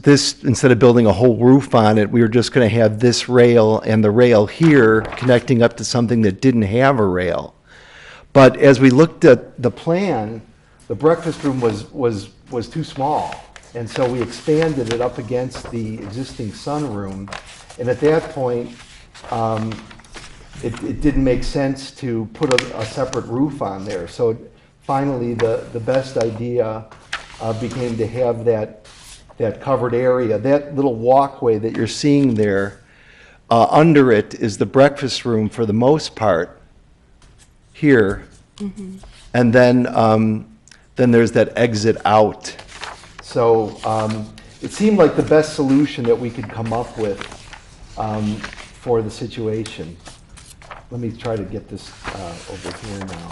instead of building a whole roof on it, we were just going to have this rail and the rail here connecting up to something that didn't have a rail. But as we looked at the plan, the breakfast room was too small, and so we expanded it up against the existing sunroom. And at that point, it didn't make sense to put a separate roof on there. So finally, the best idea became to have that covered area. That little walkway that you're seeing there, under it is the breakfast room for the most part, here. And then there's that exit out. So it seemed like the best solution that we could come up with for the situation. Let me try to get this over here now.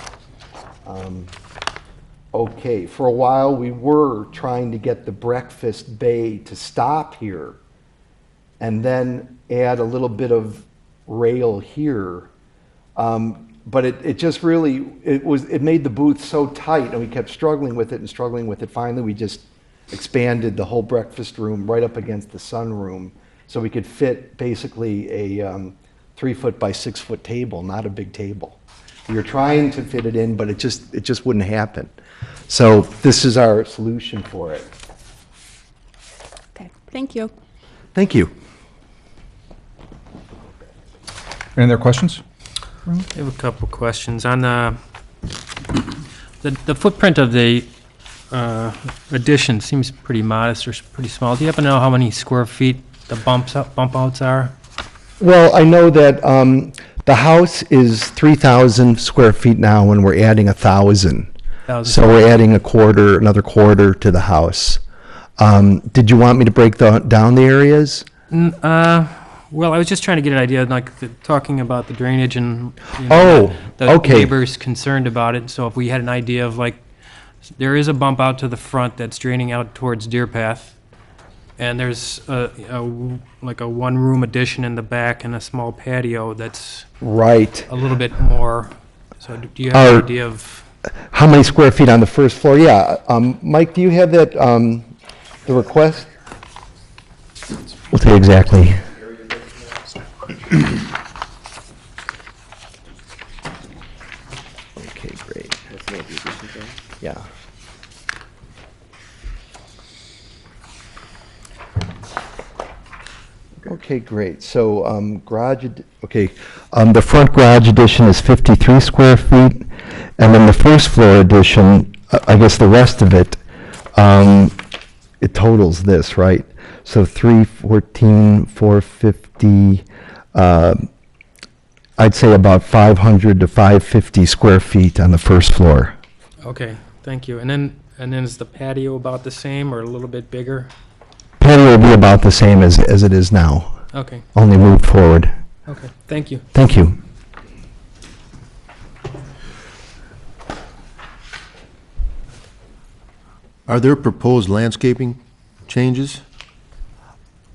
Okay, for a while we were trying to get the breakfast bay to stop here and then add a little bit of rail here. But it just really, it made the booth so tight, and we kept struggling with it. Finally, we just expanded the whole breakfast room right up against the sunroom so we could fit basically a 3-foot by 6-foot table, not a big table. We were trying to fit it in, but it just wouldn't happen. So this is our solution for it. Okay, thank you. Thank you. Any other questions? I have a couple questions. On the footprint of the addition seems pretty modest or pretty small. Do you happen to know how many square feet the bump outs are? Well, I know that the house is 3,000 square feet now, and we're adding 1,000. So we're adding another quarter to the house. Did you want me to break down the areas? Well, I was just trying to get an idea, like talking about the drainage and the okay. neighbors concerned about it. So if we had an idea of like, there is a bump out to the front that's draining out towards Deer Path, and there's like a one-room addition in the back and a small patio that's right a little bit more. So do you have an idea of how many square feet on the first floor? Yeah, Mike, do you have that the request? We'll tell you exactly. Okay, great. Yeah. Okay, great. So the front garage addition is 53 square feet, and then the first floor addition, I guess the rest of it, it totals this, right? So 314, 450, I'd say about 500 to 550 square feet on the first floor. Okay, thank you. And then is the patio about the same or a little bit bigger? Patio will be about the same as it is now, Okay, only moved forward. okay, thank you. Thank you. Are there proposed landscaping changes?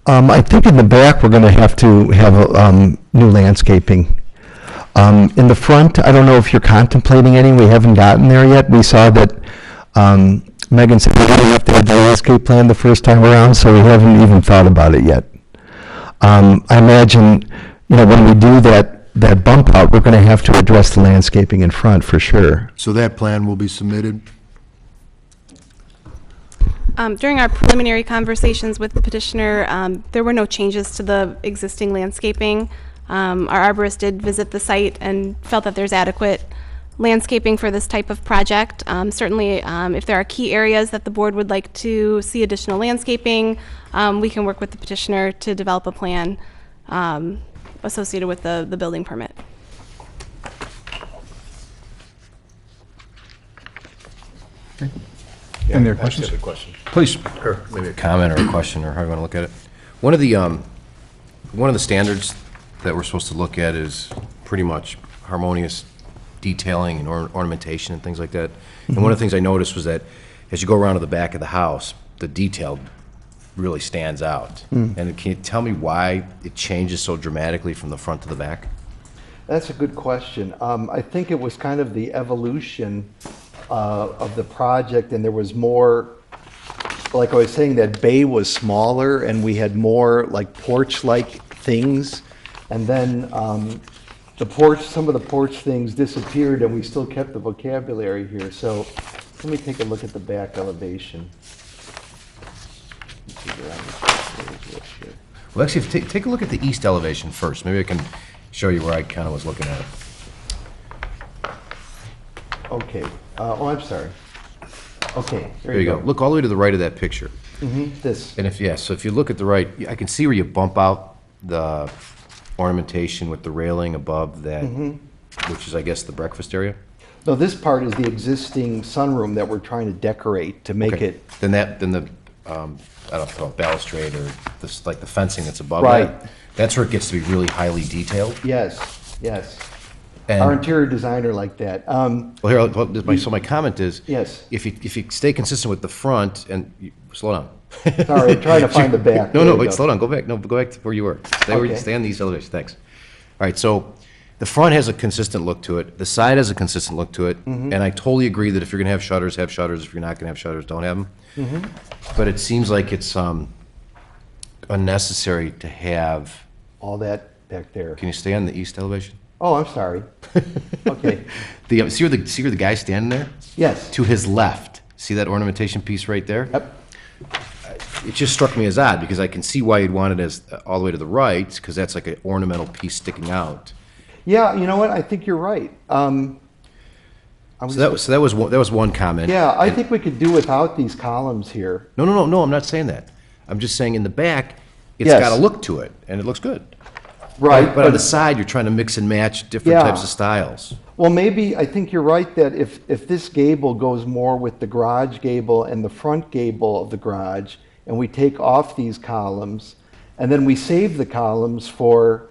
I think in the back, we're going to have new landscaping. In the front, I don't know if you're contemplating any. We haven't gotten there yet. We saw that Megan said we didn't have to have the landscape plan the first time around, so we haven't even thought about it yet. I imagine, when we do that bump out, we're going to have to address the landscaping in front for sure. So that plan will be submitted? During our preliminary conversations with the petitioner, there were no changes to the existing landscaping. Our arborist did visit the site and felt that there's adequate landscaping for this type of project. Certainly, if there are key areas that the board would like to see additional landscaping, we can work with the petitioner to develop a plan associated with the building permit. Any other questions? I have a question. Please. Or maybe a comment or a question, or how you want to look at it. One of the standards that we're supposed to look at is pretty much harmonious detailing and ornamentation and things like that. And one of the things I noticed was that as you go around to the back of the house, the detail really stands out. And can you tell me why it changes so dramatically from the front to the back? That's a good question. I think it was kind of the evolution of the project, and there was more, like I was saying, that bay was smaller and we had more like porch-like things. And then some of the porch things disappeared and we still kept the vocabulary here. So let me take a look at the back elevation. Well, actually, take a look at the east elevation first. Maybe I can show you where I kind of was looking at it. Okay. Oh, I'm sorry. Okay. There you go. Look all the way to the right of that picture. This. And so if you look at the right, I can see where you bump out the ornamentation with the railing above that, which is, I guess, the breakfast area. No, this part is the existing sunroom that we're trying to decorate to make it. Then the I don't know if it's called balustrade or this, like the fencing that's above Right. that. That's where it gets to be really highly detailed. Yes, yes. And Our interior designer like that. well, here, so my comment is, Yes. if you stay consistent with the front and slow down. Sorry, I'm trying to find the back. No, There we wait, go. slow down. Go back. No, go back to where you were. Stay where you Okay. stay on these elevations. Thanks. All right. So the front has a consistent look to it. The side has a consistent look to it. And I totally agree that if you're going to have shutters, have shutters. If you're not going to have shutters, don't have them. But it seems like it's unnecessary to have. All that back there. Can you stay on the east elevation? Oh, I'm sorry. Okay. See where the guy's standing there? Yes. To his left. See that ornamentation piece right there? Yep. It just struck me as odd because I can see why you'd want it as all the way to the right because that's like an ornamental piece sticking out. Yeah, you know what? I think you're right. So that was one comment. Yeah, I think we could do without these columns here. No. I'm not saying that. I'm just saying in the back, it's Yes. got a look to it and it looks good. Right. But on the side, you're trying to mix and match different Yeah. types of styles. Well, maybe, I think you're right that if this gable goes more with the garage gable and the front gable of the garage, and we take off these columns, and then we save the columns for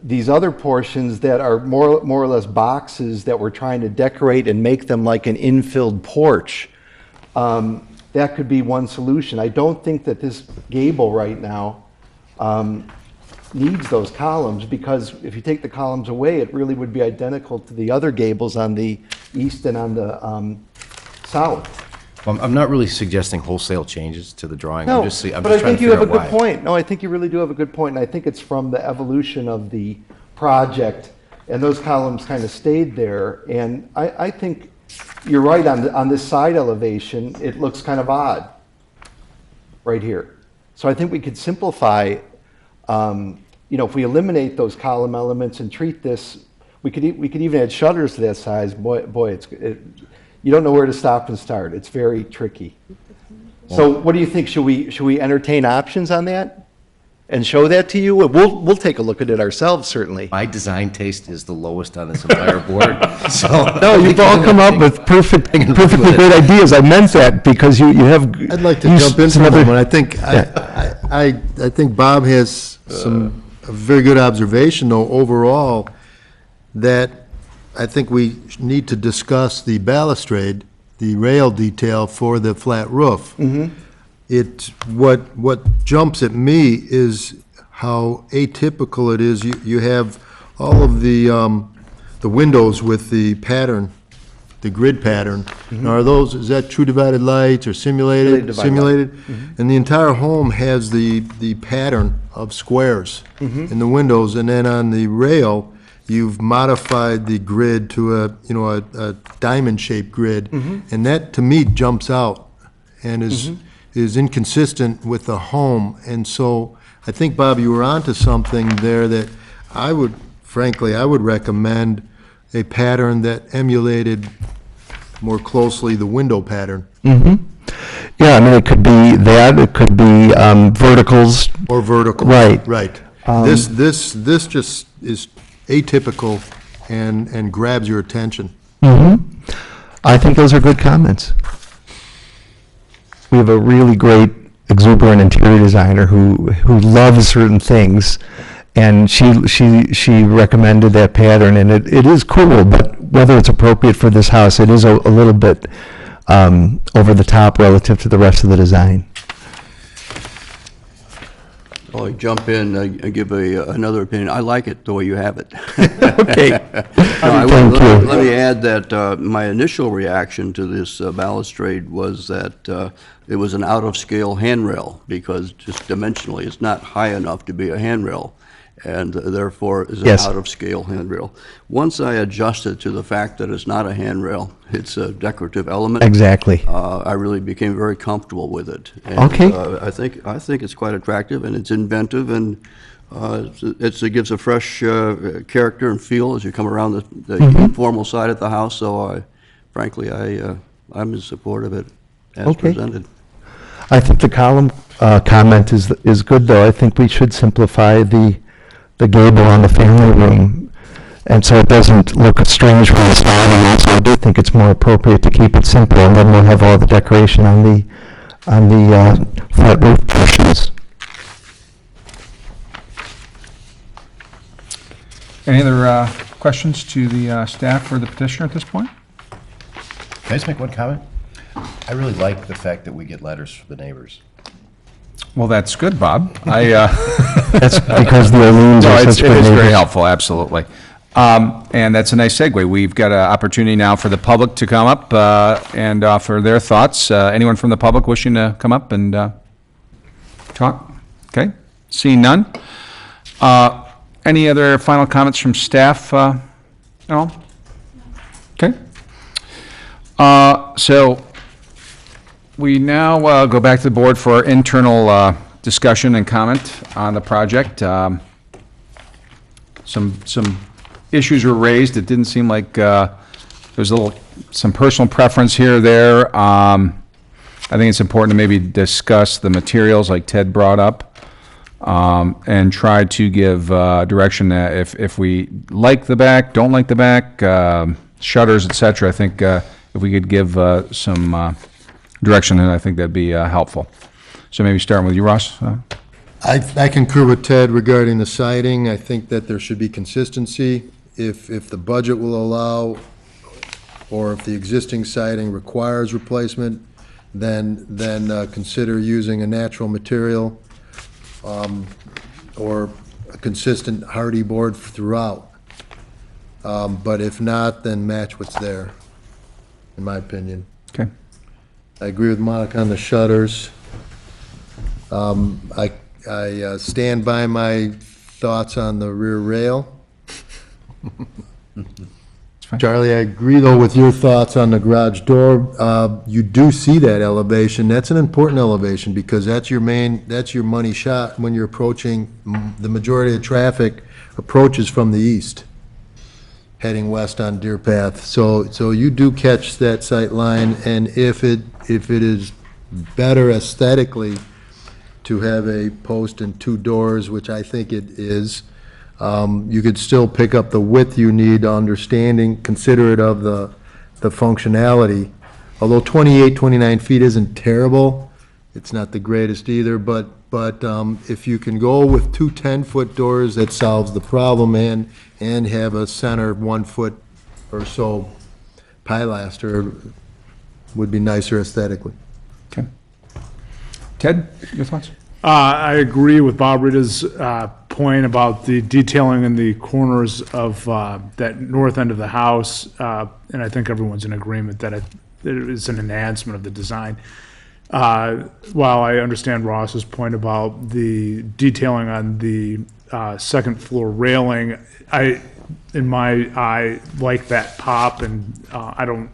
these other portions that are more or less boxes that we're trying to decorate and make them like an infilled porch, that could be one solution. I don't think that this gable right now needs those columns, because if you take the columns away, it really would be identical to the other gables on the east and on the south. Well, I'm not really suggesting wholesale changes to the drawing. No, I'm just but I trying think to you figure have a out good why. point. No, I think you really do have a good point, and I think it's from the evolution of the project, and those columns kind of stayed there. And I think you're right on this side elevation. It looks kind of odd right here. So I think we could simplify. If we eliminate those column elements and treat this, we could even add shutters to that size. Boy, you don't know where to stop and start. It's very tricky. So what do you think? Should we entertain options on that? and show that to you. We'll take a look at it ourselves, certainly. My design taste is the lowest on this entire board, so. No, you've all come up with perfectly great ideas. I meant that because you have. I'd like to jump in for a moment. I think Bob has a very good observation, though, overall, that I think we need to discuss the balustrade, the rail detail for the flat roof. What jumps at me is how atypical it is. You have all of the windows with the pattern, the grid pattern. Now, is that true divided lights or simulated? Simulated. And the entire home has the pattern of squares in the windows, and then on the rail, you've modified the grid to a diamond-shaped grid, and that, to me, jumps out and is inconsistent with the home. And so I think, Bob, you were onto something there that I would recommend a pattern that emulated more closely the window pattern. Yeah, I mean, it could be that, it could be verticals. Or vertical. Right. Right. This just is atypical and grabs your attention. I think those are good comments. We have a really great, exuberant interior designer who loves certain things, and she recommended that pattern, and it is cool, but whether it's appropriate for this house, it is a little bit over the top relative to the rest of the design. I'll jump in and give another opinion. I like it the way you have it. Okay. Thank you. Let me add that my initial reaction to this balustrade was that it was an out-of-scale handrail, because just dimensionally, it's not high enough to be a handrail, and therefore is an out-of-scale handrail. Once I adjusted to the fact that it's not a handrail, it's a decorative element. Exactly. I really became very comfortable with it. And, Okay. I think it's quite attractive, and it's inventive, and it gives a fresh character and feel as you come around the informal side of the house. So, frankly, I'm in support of it as presented. I think the column comment is good, though. I think we should simplify the gable on the family room, and so it doesn't look strange from the style. So I do think it's more appropriate to keep it simple, and then we'll have all the decoration on the flat roof portions. Any other questions to the staff or the petitioner at this point? Can I just make one comment? I really like the fact that we get letters from the neighbors. Well, that's good, Bob. That's because the Orleans are such good It is very neighbors. helpful, absolutely. And that's a nice segue. We've got an opportunity now for the public to come up and offer their thoughts. Anyone from the public wishing to come up and talk? Okay, seeing none. Any other final comments from staff at all? Okay. So we now go back to the board for our internal discussion and comment on the project. Some issues were raised. It didn't seem like there's some personal preference here or there. I think it's important to maybe discuss the materials like Ted brought up, and try to give direction that if we like the back, don't like the back, shutters, et cetera. I think if we could give some direction, and I think that'd be helpful. So maybe starting with you, Ross. I concur with Ted regarding the siding. I think that there should be consistency. If the budget will allow, or if the existing siding requires replacement, then consider using a natural material or a consistent hardy board throughout. But if not, then match what's there, in my opinion. Okay. I agree with Monica on the shutters. I stand by my thoughts on the rear rail. Charlie, I agree, though, with your thoughts on the garage door. You do see that elevation. That's an important elevation, because that's your money shot when you're approaching. The majority of traffic approaches from the east, heading west on Deer Path. So you do catch that sight line, and if it is better aesthetically to have a post and 2 doors, which I think it is, you could still pick up the width you need, considerate of the functionality. Although 28, 29 feet isn't terrible, it's not the greatest either, but if you can go with 2 10-foot doors, that solves the problem, and have a center 1 foot or so pilaster would be nicer aesthetically. Okay. Ted, your thoughts? I agree with Bob Rita's point about the detailing in the corners of that north end of the house, and I think everyone's in agreement that it is an enhancement of the design. While I understand Ross's point about the detailing on the second floor railing, in my eye, like that pop, and I don't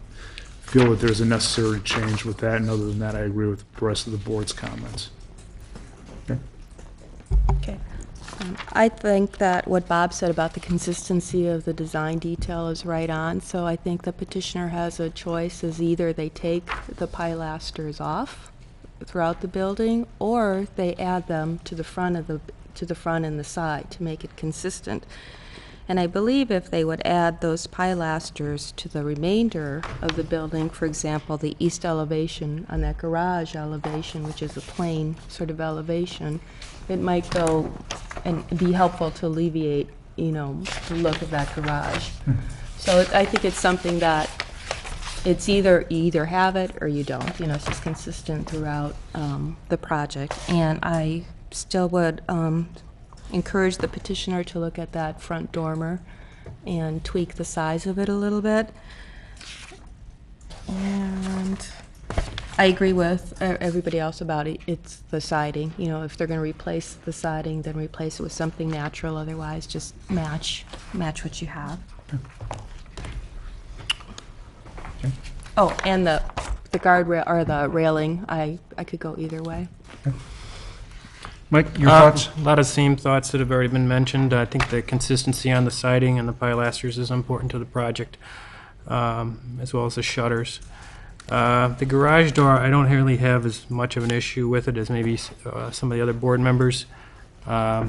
feel that there's a necessary change with that, and other than that, I agree with the rest of the board's comments. Okay. I think that what Bob said about the consistency of the design detail is right on, so I think the petitioner has a choice, as either they take the pilasters off throughout the building, or they add them to the front and the side to make it consistent. And I believe if they would add those pilasters to the remainder of the building, for example, the east elevation on that garage elevation, which is a plain sort of elevation, it might go and be helpful to alleviate, the look of that garage. So I think it's something that it's you either have it or you don't. It's just consistent throughout the project. And I still would encourage the petitioner to look at that front dormer and tweak the size of it a little bit. And I agree with everybody else about it. It's the siding. If they're going to replace the siding, then replace it with something natural. Otherwise, just match what you have. Okay. Oh, and the guardrail or the railing, I could go either way. Okay. Mike, your thoughts? A lot of same thoughts that have already been mentioned. I think the consistency on the siding and the pilasters is important to the project, as well as the shutters. The garage door, I don't really have as much of an issue with it as maybe some of the other board members. I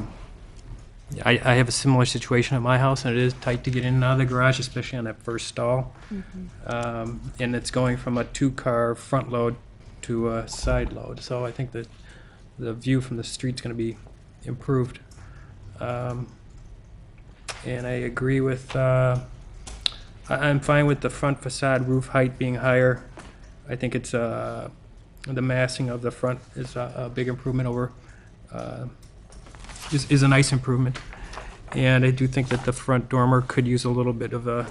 have a similar situation at my house, and it is tight to get in and out of the garage, especially on that first stall. And it's going from a 2-car front load to a side load, so I think that the view from the street's going to be improved. And I agree with, I'm fine with the front facade roof height being higher. I think it's, the massing of the front is a big improvement over, is a nice improvement. And I do think that the front dormer could use a little bit of a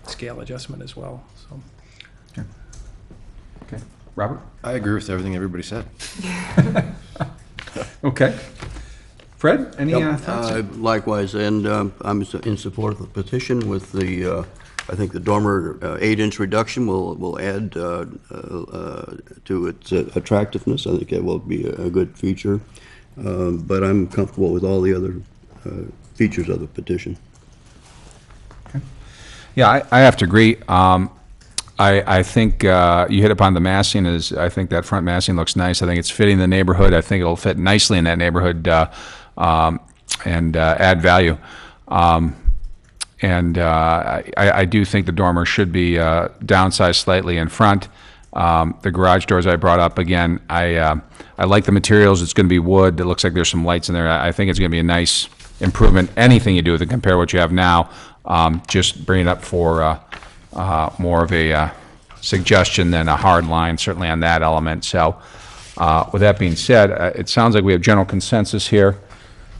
scale adjustment as well, so. Okay. Robert? I agree with everything everybody said. Okay. Fred, any thoughts? Likewise, and I'm in support of the petition with the, I think the dormer 8-inch reduction will add to its attractiveness. I think it will be a good feature, but I'm comfortable with all the other features of the petition. Okay. Yeah, I have to agree. I think you hit upon the massing. I think that front massing looks nice. I think it's fitting the neighborhood. I think it'll fit nicely in that neighborhood and add value. I do think the dormer should be downsized slightly in front. The garage doors I brought up, again, I like the materials. It's going to be wood. It looks like there's some lights in there. I think it's going to be a nice improvement. Anything you do to compare what you have now, just bring it up for more of a suggestion than a hard line, certainly on that element. So with that being said, it sounds like we have general consensus here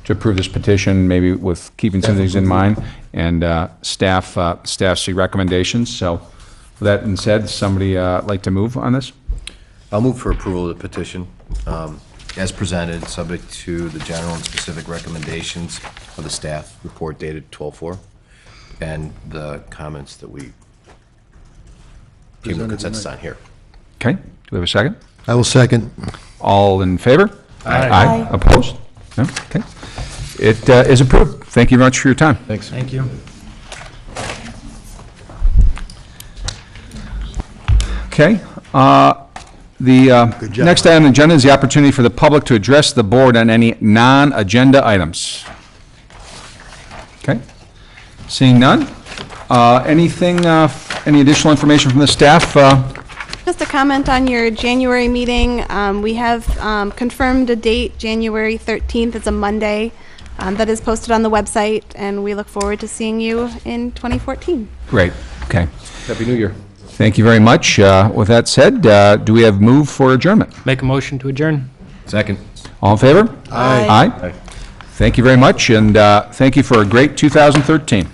to approve this petition, maybe with keeping some things in mind, and staff's recommendations. So with that being said, somebody like to move on this? I'll move for approval of the petition as presented, subject to the general and specific recommendations of the staff report dated 12/4 and the comments that we came to consensus on here. Okay. Do we have a second? I will second. All in favor? Aye. Aye. Opposed? No? Okay. It is approved. Thank you very much for your time. Thanks. Thank you. Okay. The next item on the agenda is the opportunity for the public to address the board on any non-agenda items. Okay. Seeing none. Anything, any additional information from the staff? Just a comment on your January meeting. We have confirmed a date, January 13th. It's a Monday. That is posted on the website, and we look forward to seeing you in 2014. Great, okay. Happy New Year. Thank you very much. With that said, do we have move for adjournment? Make a motion to adjourn. Second. All in favor? Aye. Aye. Thank you very much, and thank you for a great 2013.